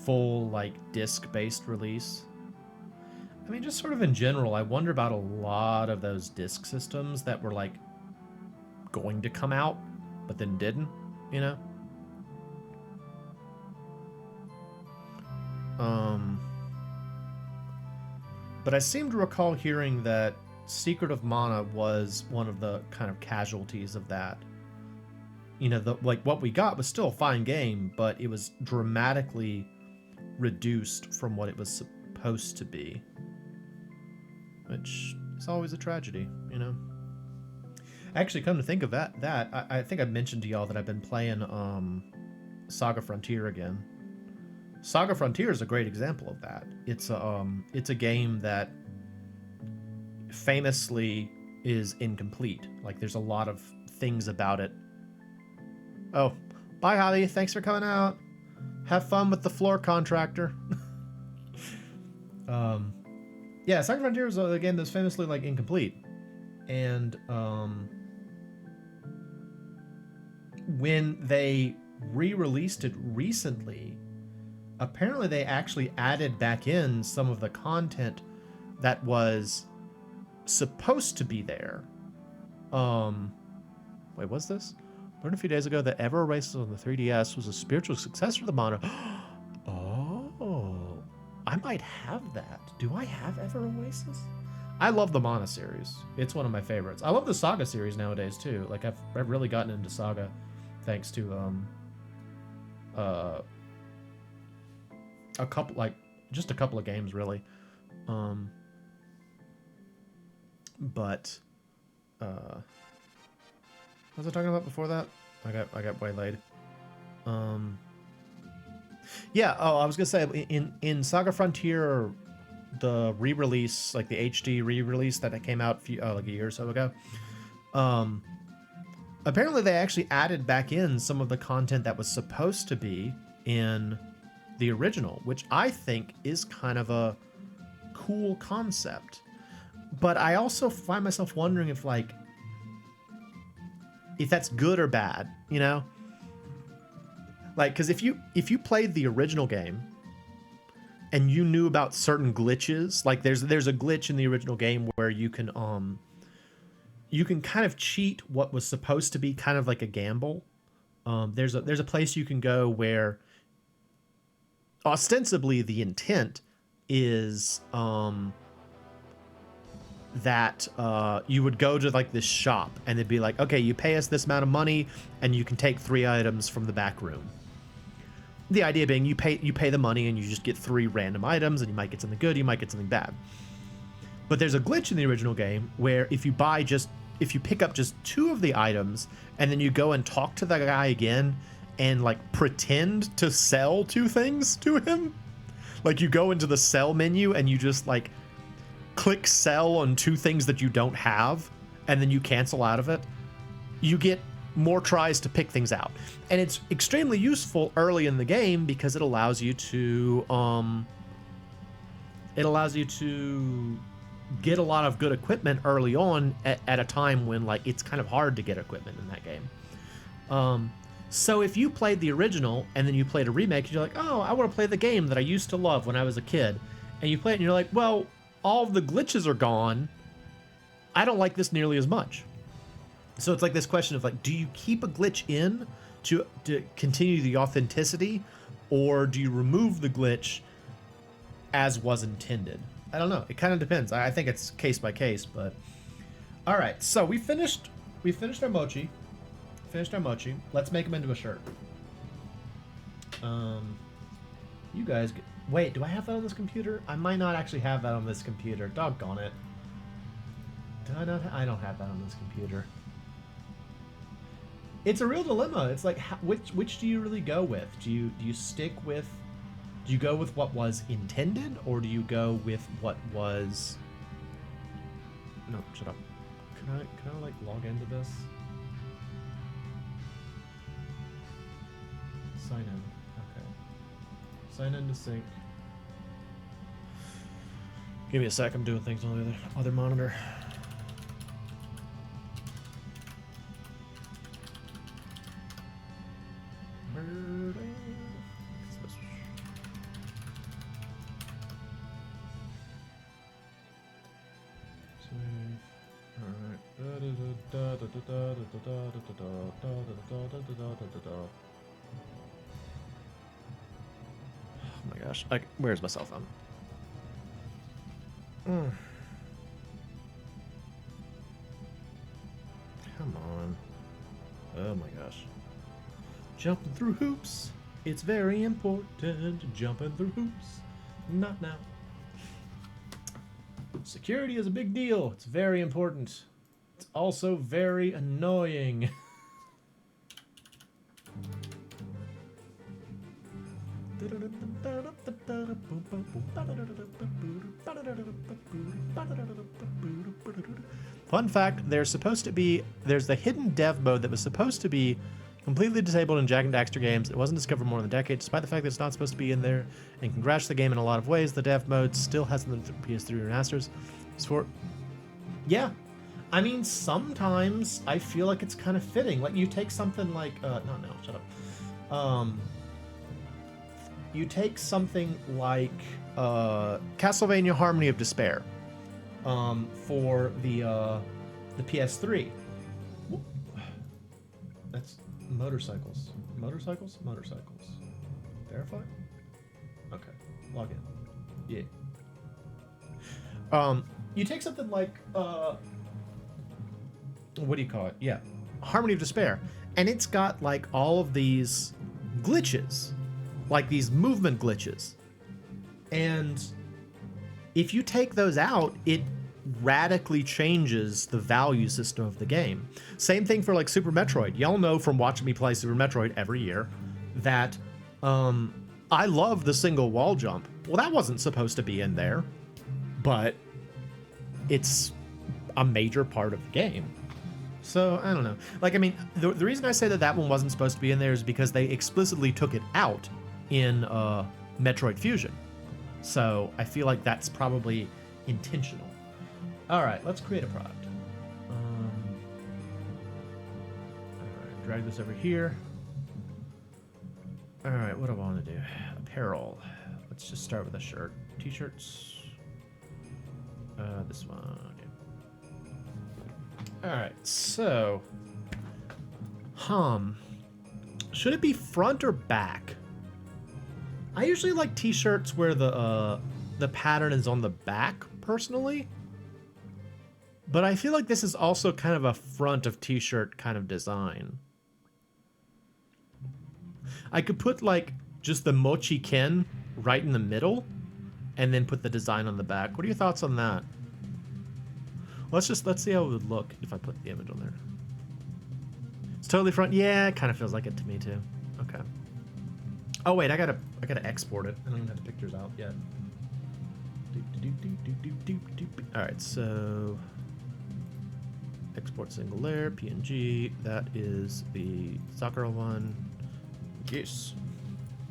full like disc-based release. I mean, just sort of in general, I wonder about a lot of those disc systems that were like going to come out, but then didn't, you know? But I seem to recall hearing that Secret of Mana was one of the kind of casualties of that. You know, like what we got was still a fine game, but it was dramatically reduced from what it was supposed to be. Which is always a tragedy, you know? Actually, come to think of that, I think I mentioned to y'all that I've been playing Saga Frontier again. Saga Frontier is a great example of that. It's a game that famously is incomplete. Like, there's a lot of things about it. Oh, bye, Holly. Thanks for coming out. Have fun with the floor contractor. Yeah, Saga Frontier is a game that's famously, like, incomplete. And, when they re-released it recently, apparently they actually added back in some of the content that was supposed to be there. Wait, what's this? Learned a few days ago that Ever Oasis on the 3DS was a spiritual successor to the Mana. Oh, I might have that. Do I have Ever Oasis? I love the Mana series. It's one of my favorites. I love the Saga series nowadays too. Like I've really gotten into Saga thanks to just a couple of games really. What was I talking about before that? I got waylaid. Yeah, I was gonna say in Saga Frontier, the re-release, like the HD re-release that came out like a year or so ago, apparently they actually added back in some of the content that was supposed to be in the original, which I think is kind of a cool concept. But I also find myself wondering if that's good or bad, you know? Like, because if you played the original game and you knew about certain glitches, like there's a glitch in the original game where you can kind of cheat what was supposed to be kind of like a gamble. There's a place you can go where ostensibly the intent is that you would go to like this shop and they'd be like, okay, you pay us this amount of money and you can take 3 items from the back room. The idea being you pay the money and you just get 3 random items, and you might get something good, you might get something bad. But there's a glitch in the original game where if you pick up just 2 of the items and then you go and talk to the guy again and like pretend to sell 2 things to him, like you go into the sell menu and you just like click sell on 2 things that you don't have and then you cancel out of it, you get more tries to pick things out. And it's extremely useful early in the game because it allows you to get a lot of good equipment early on at a time when like it's kind of hard to get equipment in that game. So if you played the original and then you played a remake, you're like, oh, I want to play the game that I used to love when I was a kid, and you play it and you're like, well, all of the glitches are gone, I don't like this nearly as much. So it's like this question of like, do you keep a glitch in to continue the authenticity, or do you remove the glitch as was intended? I don't know. It kind of depends. I think it's case by case, but all right. So we finished our mochi. Let's make them into a shirt. You guys wait, do I have that on this computer? I might not actually have that on this computer. Doggone it. I don't have that on this computer. It's a real dilemma. It's like, which do you really go with? Do you go with what was intended, or do you go with what was... No, shut up. Can I like log into this? Sign in. Okay. Sign in to sync. Give me a sec. I'm doing things on the other monitor. Oh my gosh. Where's my cell phone? Mm. Come on. Oh my gosh. Jumping through hoops. It's very important. Jumping through hoops. Not now. Security is a big deal. It's very important. It's also very annoying. Fun fact, there's the hidden dev mode that was supposed to be completely disabled in Jak and Daxter games. It wasn't discovered more than a decade, despite the fact that it's not supposed to be in there, and can crash the game in a lot of ways. The dev mode still hasn't been PS3 remasters. Yeah, I mean, sometimes I feel like it's kind of fitting. Like, you take something like, shut up. You take something like Castlevania Harmony of Despair for the PS3. That's motorcycles. Motorcycles? Motorcycles. Verify? Okay. Log in. Yeah. You take something like what do you call it? Yeah. Harmony of Despair. And it's got like all of these glitches. Like these movement glitches. And if you take those out, it radically changes the value system of the game. Same thing for like Super Metroid. Y'all know from watching me play Super Metroid every year that I love the single wall jump. Well, that wasn't supposed to be in there, but it's a major part of the game. So, I don't know. Like, I mean, the reason I say that one wasn't supposed to be in there is because they explicitly took it out in Metroid Fusion. So, I feel like that's probably intentional. All right, let's create a product. All right, drag this over here. All right, what do I want to do? Apparel. Let's just start with a shirt. T-shirts. This one. All right, so, should it be front or back? I usually like T-shirts where the pattern is on the back, personally. But I feel like this is also kind of a front of T-shirt kind of design. I could put like just the MoeChicken right in the middle, and then put the design on the back. What are your thoughts on that? Let's see how it would look if I put the image on there. It's totally front. Yeah, it kind of feels like it to me too. Okay. Oh wait, I gotta export it. I don't even have the pictures out yet. All right, so export single layer PNG. That is the Sakura one. Yes.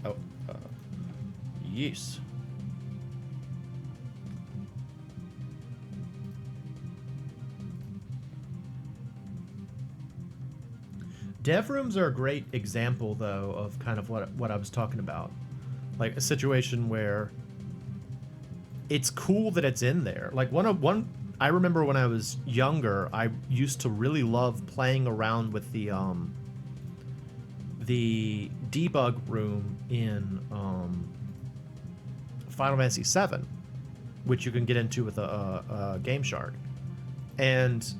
Oh, yes. Dev rooms are a great example, though, of kind of what I was talking about. Like a situation where it's cool that it's in there. Like I remember when I was younger, I used to really love playing around with the debug room in Final Fantasy VII, which you can get into with a Game Shark. And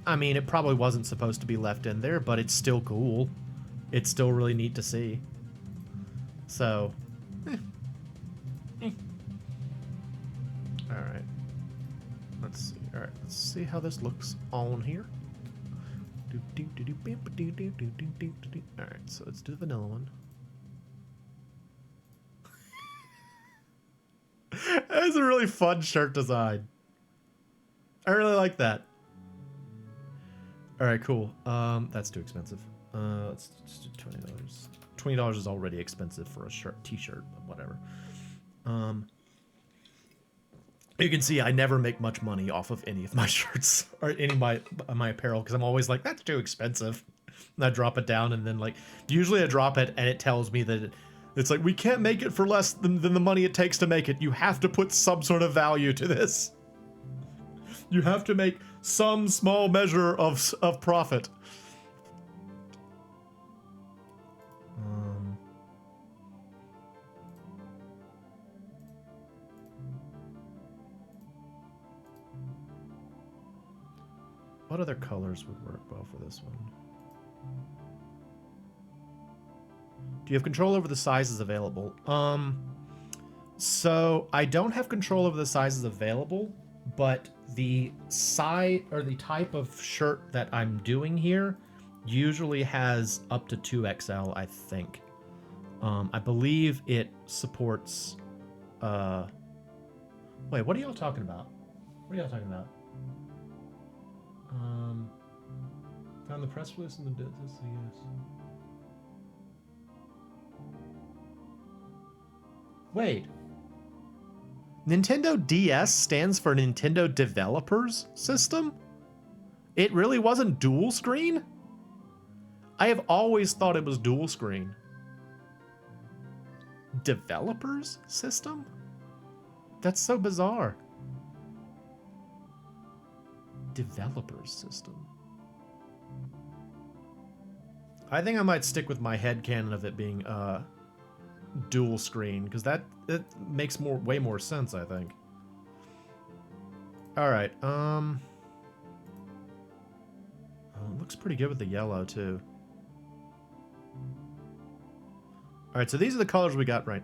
I mean, it probably wasn't supposed to be left in there, but it's still cool. It's still really neat to see. So, all right. Let's see. All right, let's see how this looks on here. All right, so let's do the vanilla one. That's a really fun shirt design. I really like that. All right, cool. That's too expensive. Let's just do $20. $20 is already expensive for a t-shirt, but whatever. You can see I never make much money off of any of my shirts or any of my apparel because I'm always like, that's too expensive. And I drop it down, and then like usually I drop it and it tells me that it's like, we can't make it for less than the money it takes to make it. You have to put some sort of value to this. You have to make some small measure of profit. What other colors would work well for this one? Do you have control over the sizes available? So I don't have control over the sizes available, but the size or the type of shirt that I'm doing here usually has up to 2XL, I think. I believe it supports, wait, what are y'all talking about? What are y'all talking about? Found the press release in the business, yes. Wait. Nintendo DS stands for Nintendo Developers System? It really wasn't dual screen? I have always thought it was dual screen. Developers System? That's so bizarre. Developers System. I think I might stick with my headcanon of it being dual screen, because that makes way more sense, I think. All right. Oh, it looks pretty good with the yellow too. All right, so these are the colors we got right.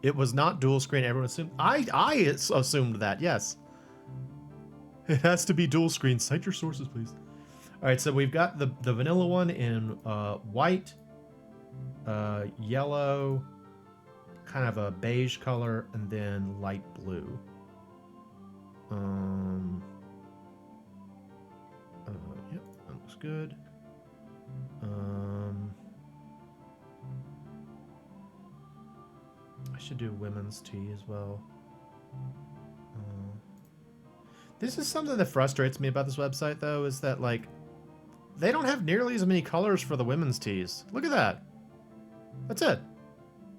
It was not dual screen. Everyone assumed. I assumed that. Yes. It has to be dual screen. Cite your sources, please. All right, so we've got the vanilla one in white, yellow, kind of a beige color, and then light blue. Yep, that looks good. I should do women's tee as well. This is something that frustrates me about this website, though, is that, like, they don't have nearly as many colors for the women's tees. Look at that. That's it.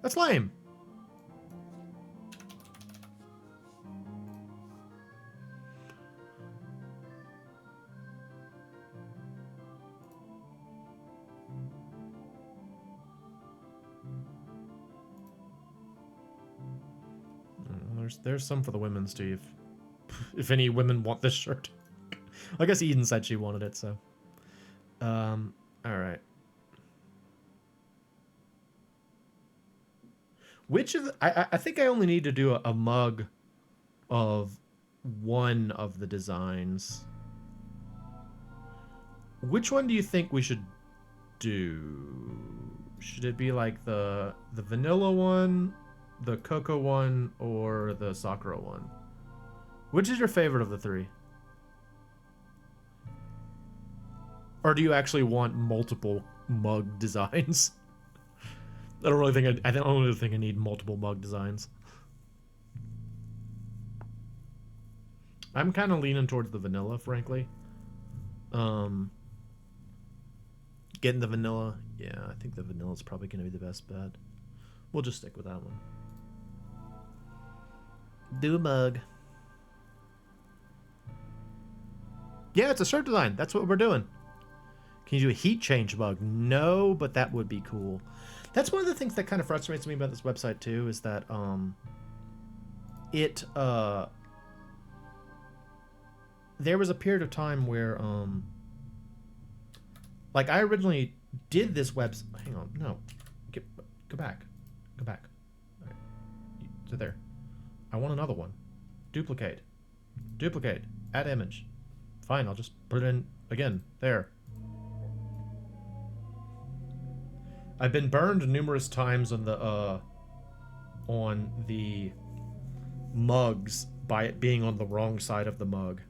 That's lame. There's some for the women's tee if any women want this shirt. I guess Eden said she wanted it, so. All right. Which of the, I think I only need to do a mug of one of the designs. Which one do you think we should do? Should it be like the vanilla one, the cocoa one, or the sakura one? Which is your favorite of the three? Or do you actually want multiple mug designs? I don't really think I don't really think I need multiple mug designs. I'm kind of leaning towards the vanilla, frankly. Getting the vanilla, yeah, I think the vanilla is probably going to be the best bet. We'll just stick with that one. Do a mug. Yeah, it's a shirt design. That's what we're doing. Can you do a heat change mug? No, but that would be cool. That's one of the things that kind of frustrates me about this website too, is that there was a period of time where like I originally did this website. Hang on, no, go back. All right. So there. I want another one. Duplicate, add image. Fine, I'll just put it in again. There. I've been burned numerous times on the mugs by it being on the wrong side of the mug.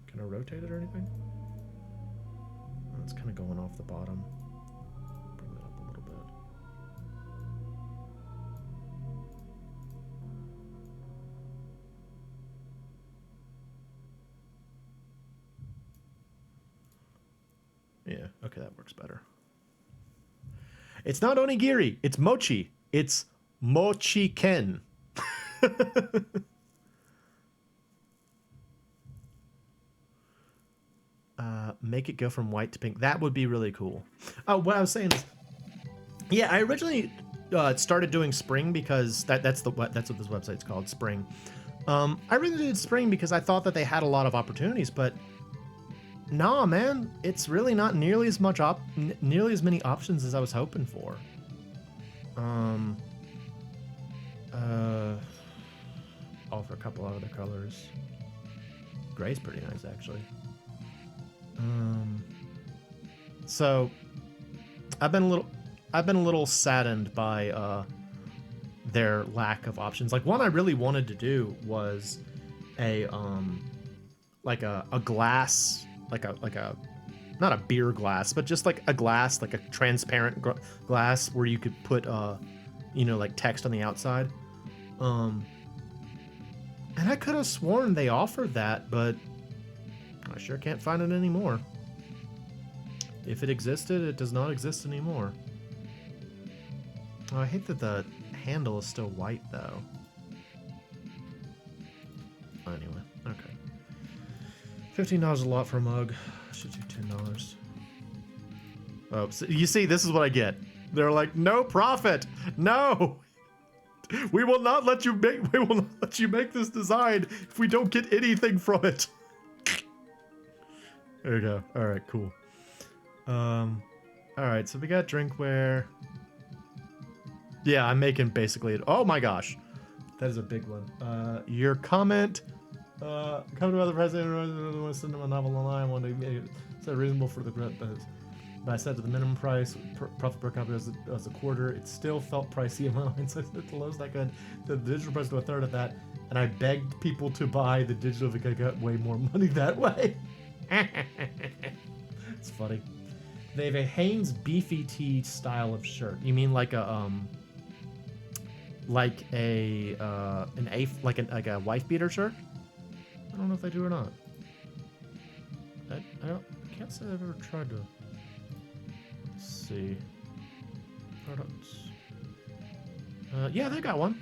Can I rotate it or anything? Oh, it's kind of going off the bottom. Bring that up a little bit. Yeah, okay, that works better. It's not onigiri, it's mochi. It's MoeChicken. Make it go from white to pink. That would be really cool. Oh, what I was saying is, yeah, I originally started doing spring because that's what this website's called, spring. I really did spring because I thought that they had a lot of opportunities, but Nah, man, it's really not nearly as nearly as many options as I was hoping for. Offer a couple of other colors. Gray's pretty nice, actually. So I've been a little saddened by their lack of options. Like, one I really wanted to do was a like a glass, like a not a beer glass, but just like a glass, like a transparent glass where you could put you know, like text on the outside. And I could have sworn they offered that, but I sure can't find it anymore. If it existed, it does not exist anymore. Oh, I hate that the handle is still white, though. Anyway, okay. $15 is a lot for a mug. Should do $10. Oh, so you see, this is what I get. They're like, no profit, no. We will not let you make this design if we don't get anything from it. There you go. All right, cool. All right, so we got drinkware. Yeah, I'm making basically. Oh my gosh, that is a big one. Your comment. Come to the president. Want to send him a novel online. Want to make it so reasonable for the but I said to the minimum price, profit per copy was a quarter. It still felt pricey in my mind, so the lowest I could. The digital price to a third of that, and I begged people to buy the digital because I got way more money that way. It's funny. They have a Hanes beefy tee style of shirt. You mean like a like a wife beater shirt? I don't know if they do or not. I can't say I've ever tried to. See products. Yeah, they got one.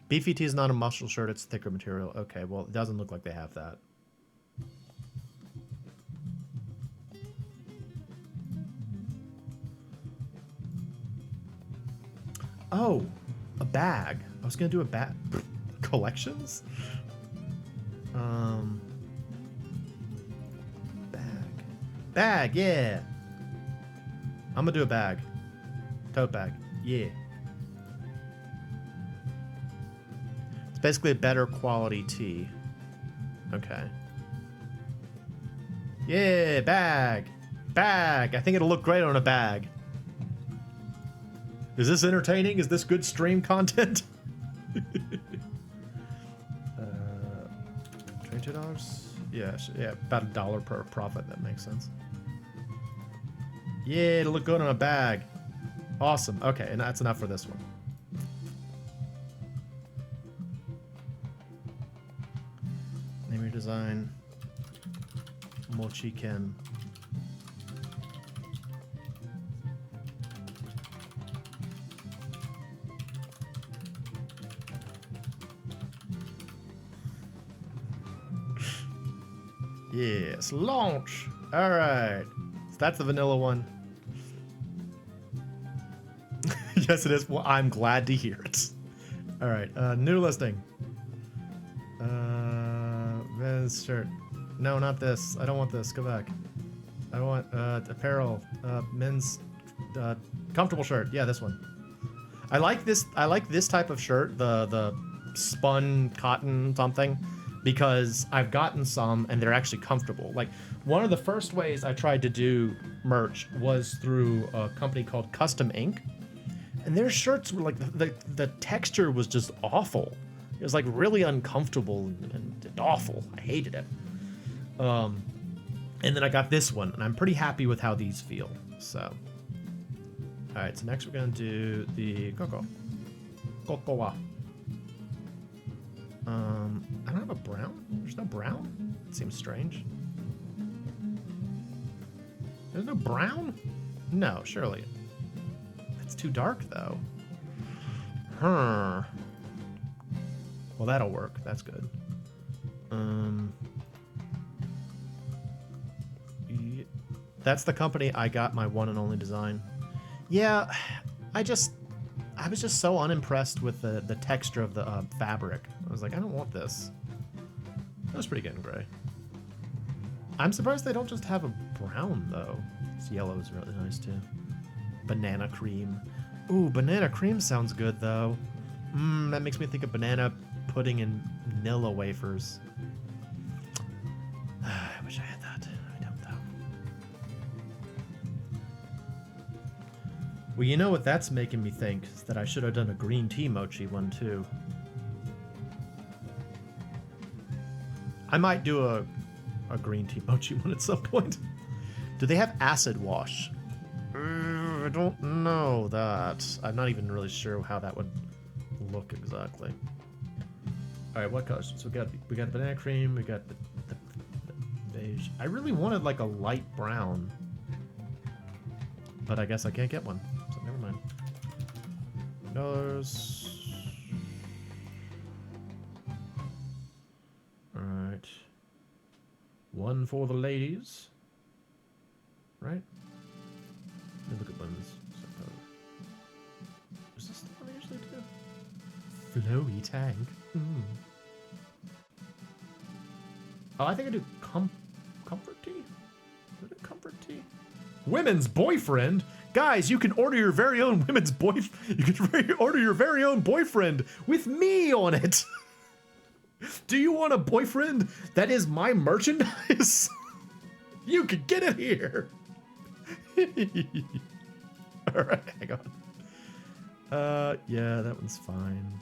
Beefy tee is not a muscle shirt, it's thicker material. Okay, well, it doesn't look like they have that. Oh, a bag. I was gonna do a bag. Collections? Bag, yeah. I'm gonna do a bag. Tote bag, yeah. It's basically a better quality tee. Okay. Yeah, bag. Bag. I think it'll look great on a bag. Is this entertaining? Is this good stream content? $22? Yeah, about $1 per profit. That makes sense. Yeah, it'll look good on a bag. Awesome. Okay, and that's enough for this one. Name your design. MoeChicken. Yes, launch. All right. So that's the vanilla one. Yes, it is. Well, I'm glad to hear it. All right. New listing. Men's shirt. No, not this. I don't want this. Go back. I want apparel. Men's comfortable shirt. Yeah, this one. I like this. I like this type of shirt. The spun cotton something. Because I've gotten some and they're actually comfortable. Like, one of the first ways I tried to do merch was through a company called Custom Ink. And their shirts were like, the texture was just awful. It was like really uncomfortable and awful. I hated it. And then I got this one and I'm pretty happy with how these feel. So, all right, so next we're gonna do the Cocoa. I don't have a brown. There's no brown? It seems strange. There's no brown? No, surely. It's too dark, though. Huh. Well, that'll work. That's good. Yeah. That's the company I got my one and only design. Yeah, I just... I was just so unimpressed with the texture of the fabric. I was like, I don't want this. That was pretty good in gray. I'm surprised they don't just have a brown, though. This yellow is really nice, too. Banana cream. Ooh, banana cream sounds good, though. That makes me think of banana pudding and Nilla wafers. I wish I had that. I don't, though. Well, you know what that's making me think? Is that I should have done a green tea mochi one, too. I might do a green tea mochi one at some point. Do they have acid wash? I don't know that. I'm not even really sure how that would look exactly. All right, what colors? So we got banana cream. We got the beige. I really wanted like a light brown, but I guess I can't get one. So never mind. Colors. All right. One for the ladies. Right? Let me look at ones. Is this the one I usually do? Flowy tank. Oh, I think I do comfort tea. Is it comfort tea? Women's boyfriend? Guys, you can order your very own women's boyfriend. You can order your very own boyfriend with me on it. Do you want a boyfriend that is my merchandise? You could get it here. Alright, hang on. Yeah, that one's fine.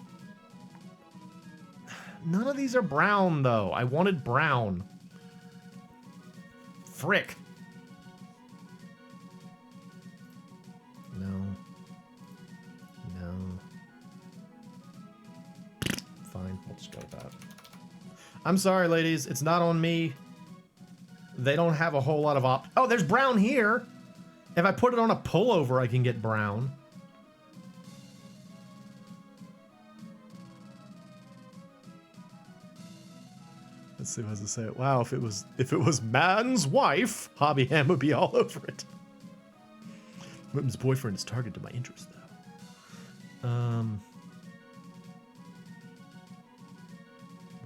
None of these are brown, though. I wanted brown. Frick. No. No. Fine, we'll just go with that. I'm sorry, ladies. It's not on me. They don't have a whole lot of Oh, there's brown here. If I put it on a pullover, I can get brown. Let's see what does it say. Wow, if it was man's wife, Hobby Ham would be all over it. Women's boyfriend is targeted to my interest, though.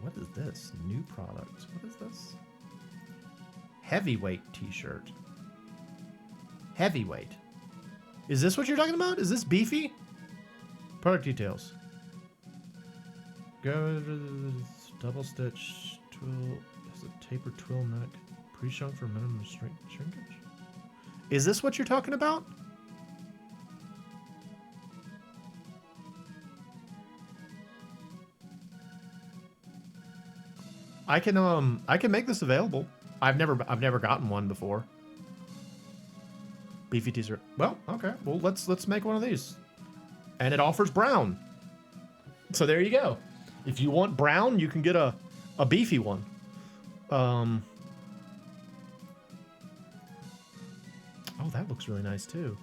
What is this? New product. What is this? Heavyweight t-shirt. Heavyweight. Is this what you're talking about? Is this beefy? Product details. Go double stitch twill. Has a tapered twill neck. Pre-shrunk for minimum shrinkage. Is this what you're talking about? I can make this available. I've never gotten one before. Beefy teaser. Well, okay. Well, let's make one of these. And it offers brown. So there you go. If you want brown, you can get a beefy one. Oh, that looks really nice too.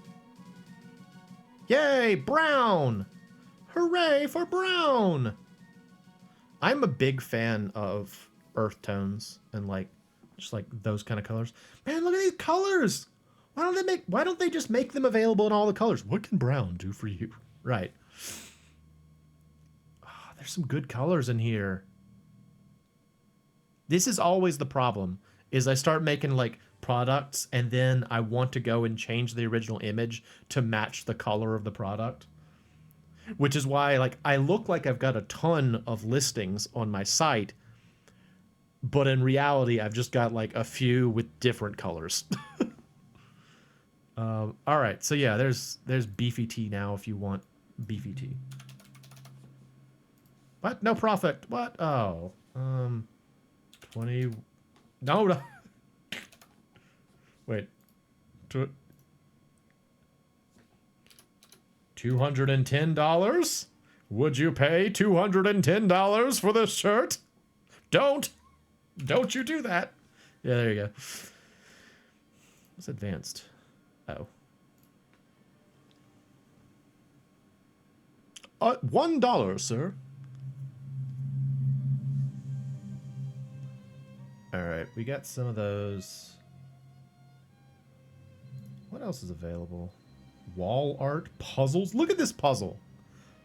Yay, brown! Hooray for brown! I'm a big fan of earth tones and like just like those kind of colors. Man, look at these colors! Why don't they just make them available in all the colors? What can brown do for you? Right. Oh, there's some good colors in here. This is always the problem, is I start making like products and then I want to go and change the original image to match the color of the product. Which is why like I look like I've got a ton of listings on my site, but in reality I've just got like a few with different colors. All right, so yeah, there's beefy tea now if you want beefy tea. What? No profit. What? Oh, 20. No. Wait. $210? Would you pay $210 for this shirt? Don't you do that. Yeah, there you go. It's advanced. Oh. $1, sir. All right, we got some of those. What else is available? Wall art puzzles. Look at this puzzle.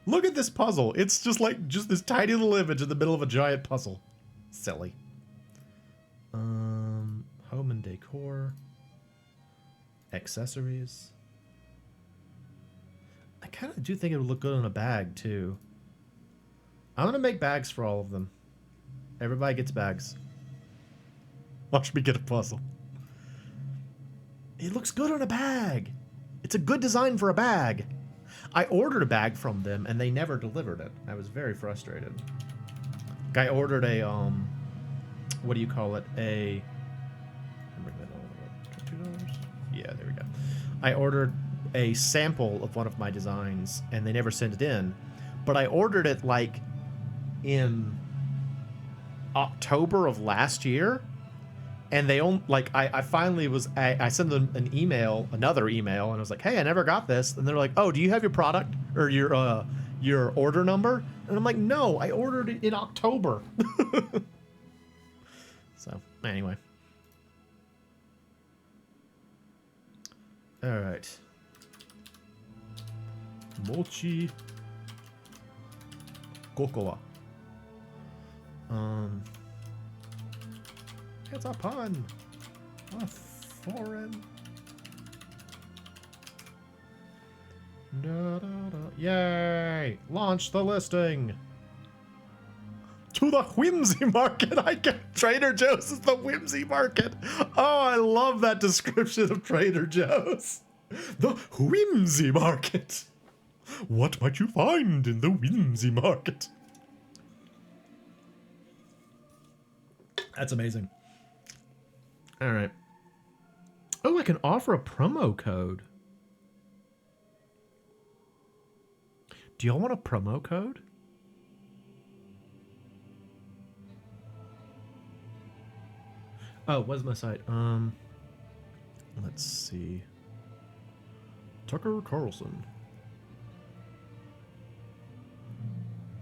Look at this puzzle. It's just like this tiny little image in the middle of a giant puzzle. Silly. Home and decor. Accessories. I kind of do think it would look good in a bag, too. I'm going to make bags for all of them. Everybody gets bags. Watch me get a puzzle. It looks good on a bag. It's a good design for a bag. I ordered a bag from them, and they never delivered it. I was very frustrated. I ordered a, what do you call it? $2? Yeah, there we go. I ordered a sample of one of my designs, and they never sent it in. But I ordered it, like, in October of last year. And they only, like, I finally was, I sent them an email, another email, and I was like, hey, I never got this. And they're like, oh, do you have your product or your order number? And I'm like, no, I ordered it in October. So, anyway. All right. Mochi Cocoa. It's a pun. A foreign. Da, da, da. Yay! Launch the listing. To the whimsy market. I get Trader Joe's is the whimsy market. Oh, I love that description of Trader Joe's. The whimsy market. What might you find in the whimsy market? That's amazing. All right. Oh, I can offer a promo code. Do y'all want a promo code? Oh, what's my site? Let's see. Tucker Carlson.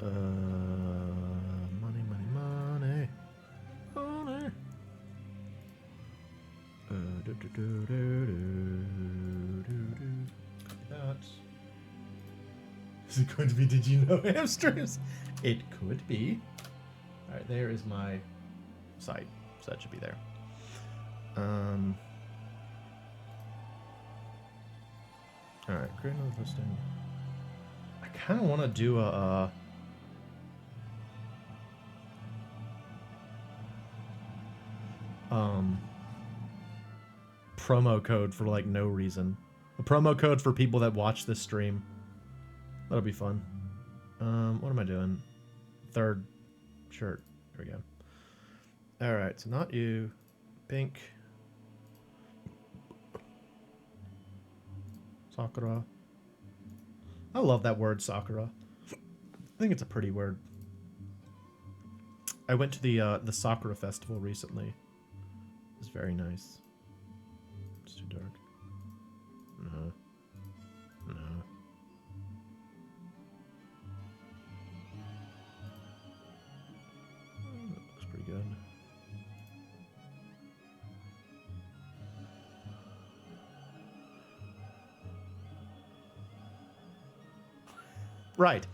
Money, money, money. Money. Copy that. Is it going to be Did You Know Hamsters? It could be. Alright, there is my site. So that should be there. Alright, create another listing. I kind of want to do a promo code for like no reason. A promo code for people that watch this stream. That'll be fun. What am I doing? Third shirt. There we go. Alright, so not you. Pink. Sakura. I love that word, Sakura. I think it's a pretty word. I went to the Sakura festival recently. It was very nice. It's too dark. No. No. That looks pretty good. Right.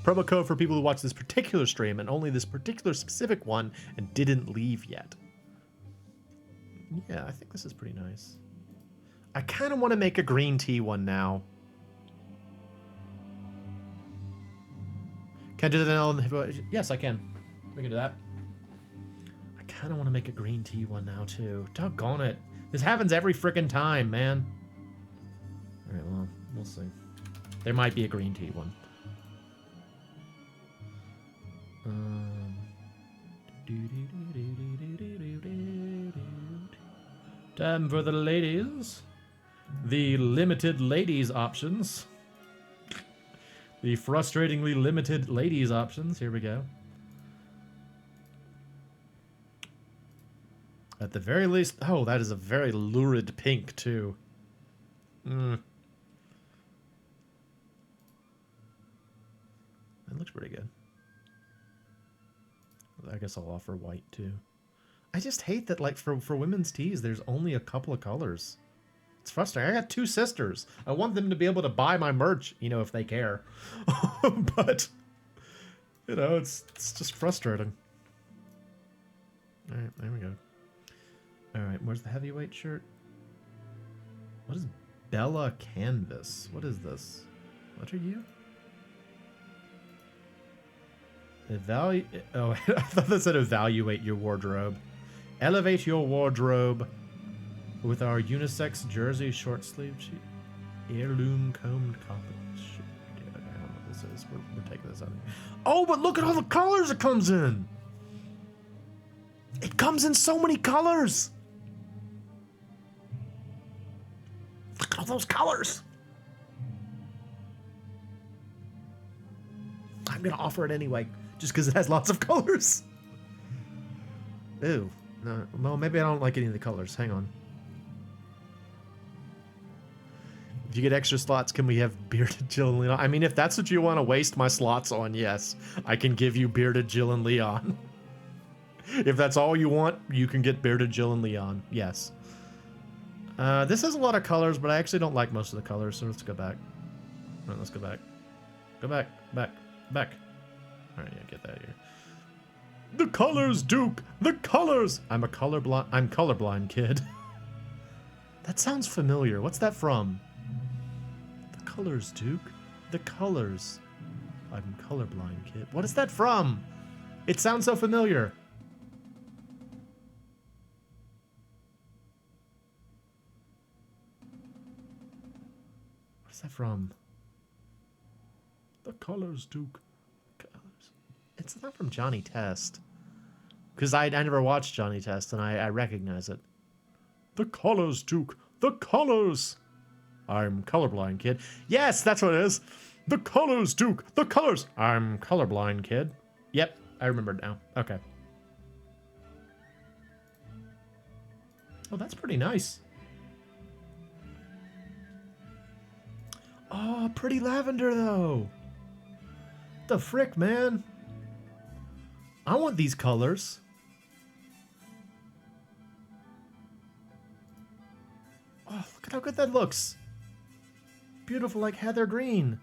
Promo code for people who watch this particular stream and only this particular specific one and didn't leave yet. Yeah, I think this is pretty nice. I kind of want to make a green tea one now. Can I do that now? Yes, I can. We can do that. I kind of want to make a green tea one now, too. Doggone it. This happens every frickin' time, man. Alright, well, we'll see. There might be a green tea one. Time for the ladies. The limited ladies options. The frustratingly limited ladies options. Here we go. At the very least... Oh, that is a very lurid pink, too. That looks pretty good. I guess I'll offer white, too. I just hate that, like, for women's tees, there's only a couple of colors. It's frustrating. I got 2 sisters. I want them to be able to buy my merch, you know, if they care. But, you know, it's just frustrating. All right, there we go. All right, where's the heavyweight shirt? What is Bella Canvas? What is this? What are you? Oh, I thought that said evaluate your wardrobe. Elevate your wardrobe with our unisex jersey short sleeve heirloom combed carpet. Yeah, I don't know what this is. We're taking this out. Oh, but look at all the colors it comes in. It comes in so many colors. Look at all those colors. I'm gonna offer it anyway, just because it has lots of colors. Ew. No, well, maybe I don't like any of the colors. Hang on. If you get extra slots, can we have Bearded Jill and Leon? I mean, if that's what you want to waste my slots on, yes. I can give you Bearded Jill and Leon. If that's all you want, you can get Bearded Jill and Leon. Yes. This has a lot of colors, but I actually don't like most of the colors, so let's go back. All right, let's go back. Go back. Back. Back. All right, yeah, get that here. The colors, Duke! The colors! I'm colorblind, kid. That sounds familiar. What's that from? The colors, Duke. The colors. I'm colorblind, kid. What is that from? It sounds so familiar. What is that from? The colors, Duke. It's not from Johnny Test. Because I never watched Johnny Test, and I recognize it. The colors, Duke. The colors. I'm colorblind, kid. Yes, that's what it is. The colors, Duke. The colors. I'm colorblind, kid. Yep, I remembered now. Okay. Oh, that's pretty nice. Oh, pretty lavender, though. The frick, man. I want these colors. Oh, look at how good that looks. Beautiful like heather green.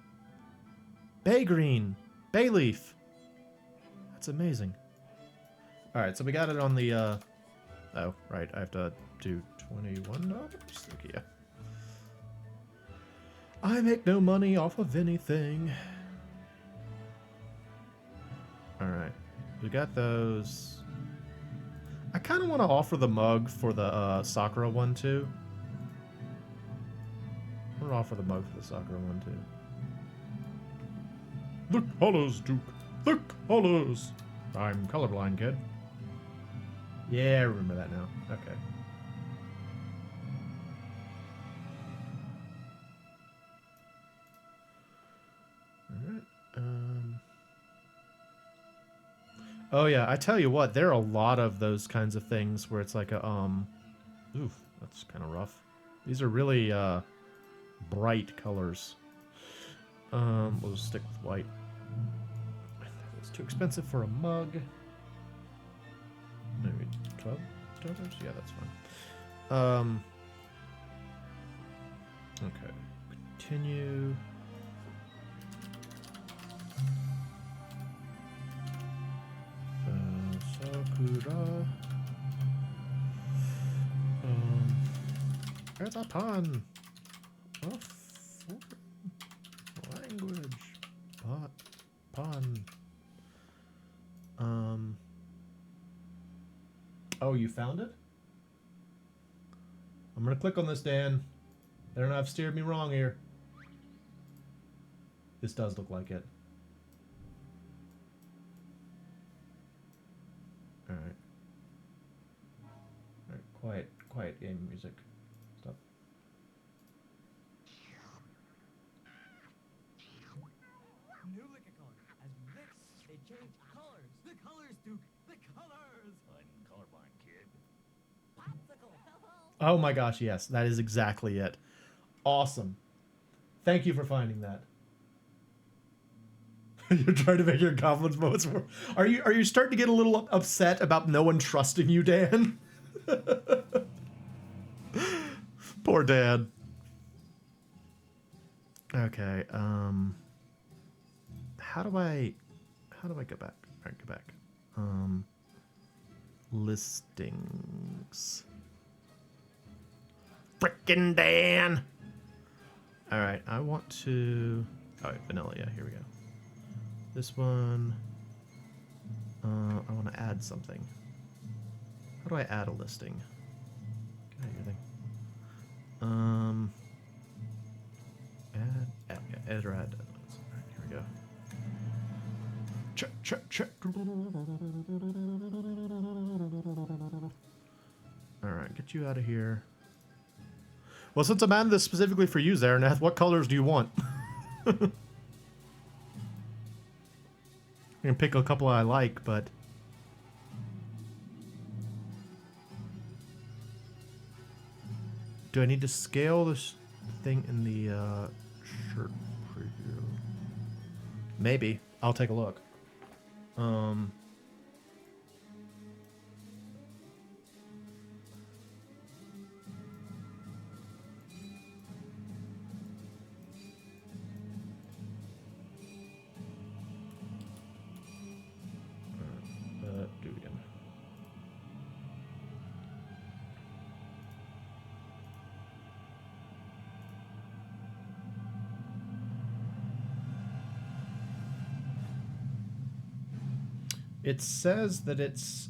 Bay green. Bay leaf. That's amazing. Alright, so we got it on the, oh, right, I have to do $21? Okay, yeah. I make no money off of anything. Alright. We got those. I kind of want to offer the mug for the Sakura one too. I'm gonna offer the mug for the Sakura one too. The colors, Duke. The colors. I'm colorblind, kid. Yeah, I remember that now. Okay. All right. Oh yeah, I tell you what, there are a lot of those kinds of things where it's like a oof, that's kind of rough. These are really bright colors. We'll just stick with white. It's too expensive for a mug. Maybe $12? Yeah, that's fine. Okay. Continue. Sakura. Where's our pawn? Oh, language. Pawn. Oh, you found it? I'm gonna click on this, Dan. Better not have steered me wrong here. This does look like it. Alright. Alright, quiet game music. Stop. New Lickicon. As this, they change colors. The colors, Duke. The colors. I'm colorblind, kid. Popsicle. Oh my gosh, yes. That is exactly it. Awesome. Thank you for finding that. You're trying to make your confidence moments more. Are you starting to get a little upset about no one trusting you, Dan? Poor dad. Okay, how do I go back? All right, go back. Listings. Frickin' Dan! Alright, I want to... Alright, vanilla, yeah, here we go. This one... I want to add something. How do I add a listing? Get out of here, thing. Add or add. Alright, here we go. Check. Alright, get you out of here. Well, since I'm adding this specifically for you, Zaraneth, what colors do you want? You can pick a couple I like, but... Do I need to scale this thing in the shirt preview? Maybe. I'll take a look. Do it again. It says that it's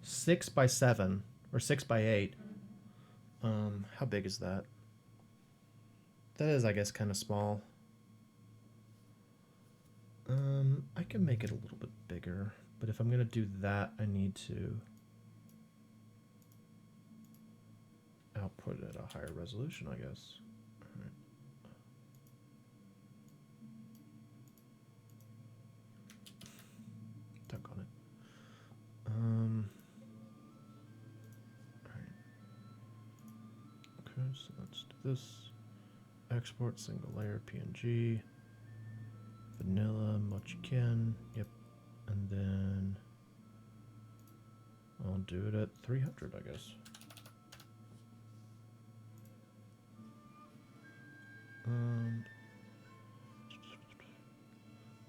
6 by 7 or 6 by 8. How big is that? That is, I guess, kind of small. I can make it a little bit bigger, but if I'm gonna do that, I need to output it at a higher resolution, I guess. All right. Stuck on it. All right. Okay, so let's do this. Export single layer PNG. Vanilla, MoeChicken, yep, and then I'll do it at 300, I guess.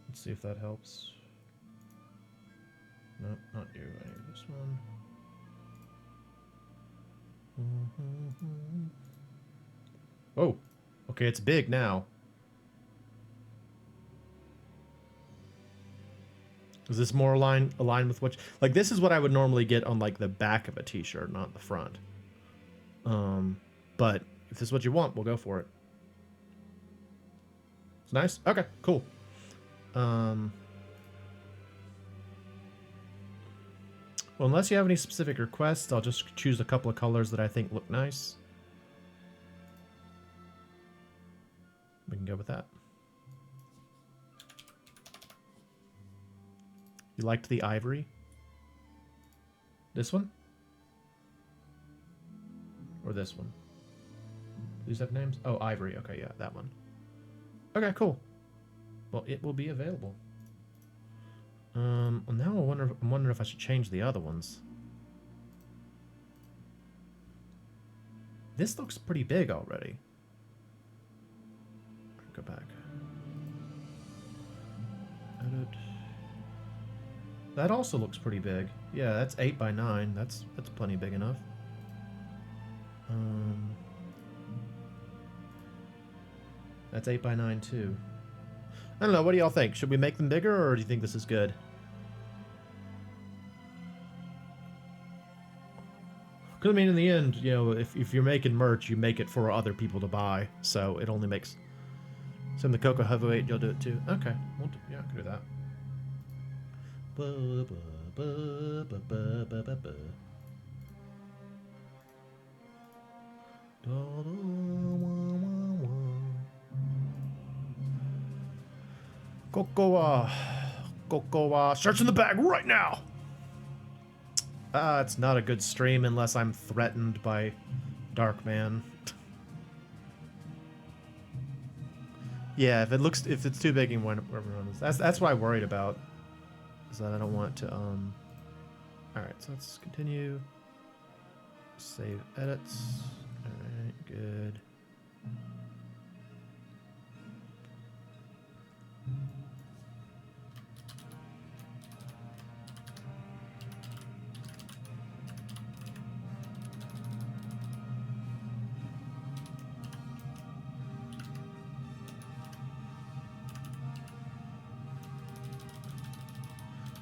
Let's see if that helps. No, not you. I need this one. Oh, okay, it's big now. Is this more aligned with what... Like, this is what I would normally get on, like, the back of a t-shirt, not the front. But if this is what you want, we'll go for it. It's nice? Okay, cool. Well, unless you have any specific requests, I'll just choose a couple of colors that I think look nice. We can go with that. You liked the ivory? This one? Or this one? These have names? Oh, ivory. Okay, yeah, that one. Okay, cool. Well, it will be available. Well, now I'm wondering if I should change the other ones. This looks pretty big already. Go back. Edit. That also looks pretty big. Yeah, that's 8 by 9. That's plenty big enough. That's 8 by 9 too. I don't know. What do y'all think? Should we make them bigger, or do you think this is good? Because, I mean, in the end, you know, if you're making merch, you make it for other people to buy. So it only makes... So in the Cocoa Heavyweight, you'll do it too? Okay. We'll do, yeah, I can do that. Cocoa, search in the bag right now! It's not a good stream unless I'm threatened by Darkman. Yeah, if it's too big and when everyone is, that's what I worried about. Is that I don't want to Alright, so let's continue. Save edits. Alright, good.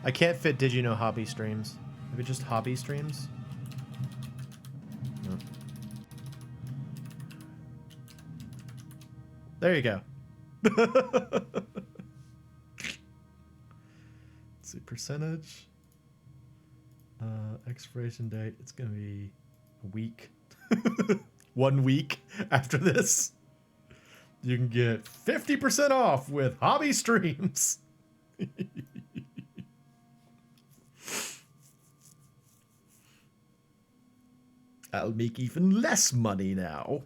I can't fit Did You Know hobby streams. Maybe just hobby streams? No. There you go. Let's see, percentage. Expiration date. It's going to be a week. 1 week after this. You can get 50% off with hobby streams. I'll make even less money now.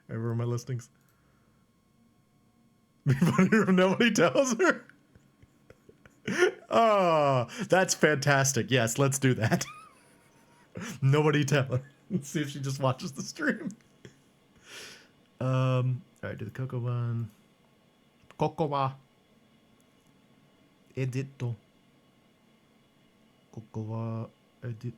Ever my listings? Nobody tells her. Oh, that's fantastic. Yes, let's do that. Nobody tell her. Let's see if she just watches the stream. All right, do the cocoa one. Cocoa. Edito. Cocoa edit.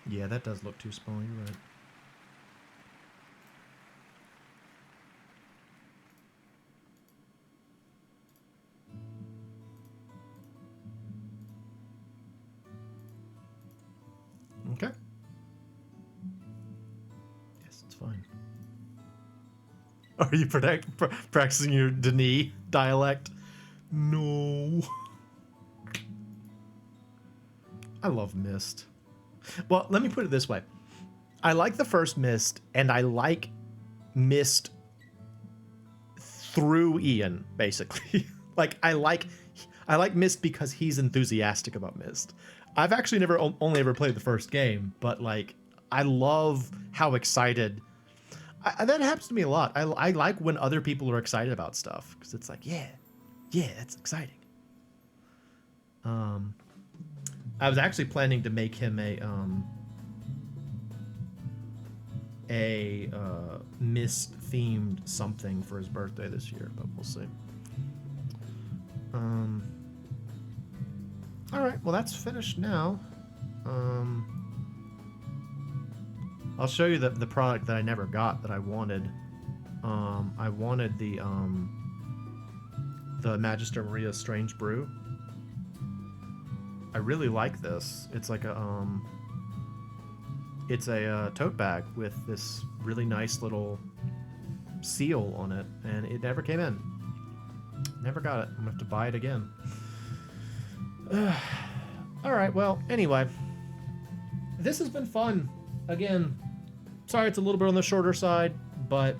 Yeah, that does look too small, you're right. Okay. Yes, it's fine. Are you practicing your Denis dialect? No. I love Myst. Well, let me put it this way. I like the first Myst, and I like Myst through Ian, basically. Like, I like Myst because he's enthusiastic about Myst. I've actually only ever played the first game, but, like, I love how excited... that happens to me a lot. I like when other people are excited about stuff, because it's like, yeah, it's exciting. I was actually planning to make him a Myst themed something for his birthday this year, but we'll see. All right, well that's finished now. I'll show you the product that I never got that I wanted. I wanted the Magister Maria Strange Brew. I really like this. It's like a tote bag with this really nice little seal on it, and it never came in. Never got it. I'm gonna have to buy it again. All right. Well, anyway, this has been fun. Again, sorry it's a little bit on the shorter side, but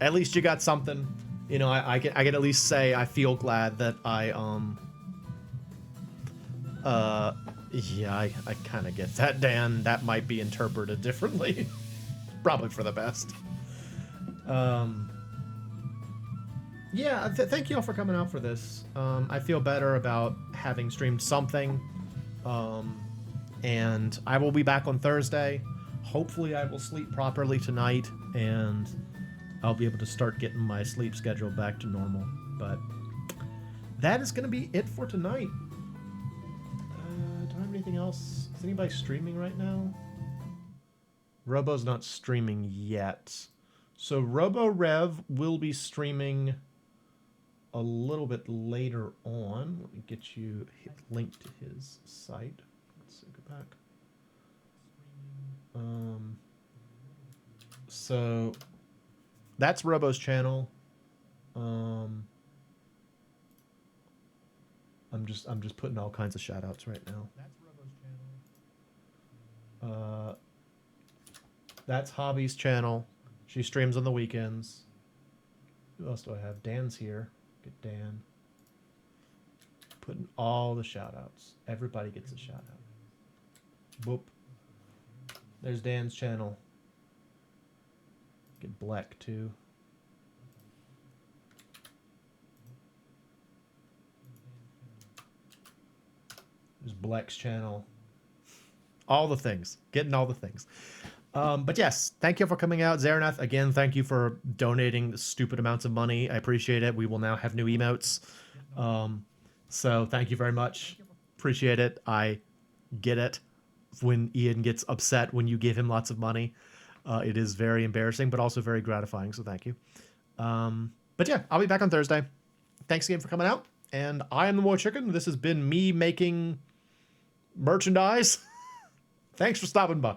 at least you got something. You know, I can at least say I feel glad that yeah, I kind of get that, Dan. That might be interpreted differently. Probably for the best. Yeah, thank you all for coming out for this. I feel better about having streamed something. And I will be back on Thursday. Hopefully I will sleep properly tonight, and I'll be able to start getting my sleep schedule back to normal. But that is going to be it for tonight. Do I have anything else? Is anybody streaming right now? Robo's not streaming yet. So Robo Rev will be streaming a little bit later on. Let me get you linked to his site. Let's see, go back. So that's Robo's channel. I'm just putting all kinds of shout outs right now. That's Robo's channel. That's Hobby's channel. She streams on the weekends. Who else do I have? Dan's here. Get Dan. Putting all the shout outs. Everybody gets a shout out. Boop. There's Dan's channel. Get Black too. There's Black's channel. All the things. Getting all the things. But yes, thank you for coming out. Zaranath, again, thank you for donating stupid amounts of money. I appreciate it. We will now have new emotes. So thank you very much. Appreciate it. I get it when Ian gets upset when you give him lots of money. It is very embarrassing, but also very gratifying. So thank you. But yeah, I'll be back on Thursday. Thanks again for coming out. And I am the MoeChicken. This has been me making merchandise. Thanks for stopping by.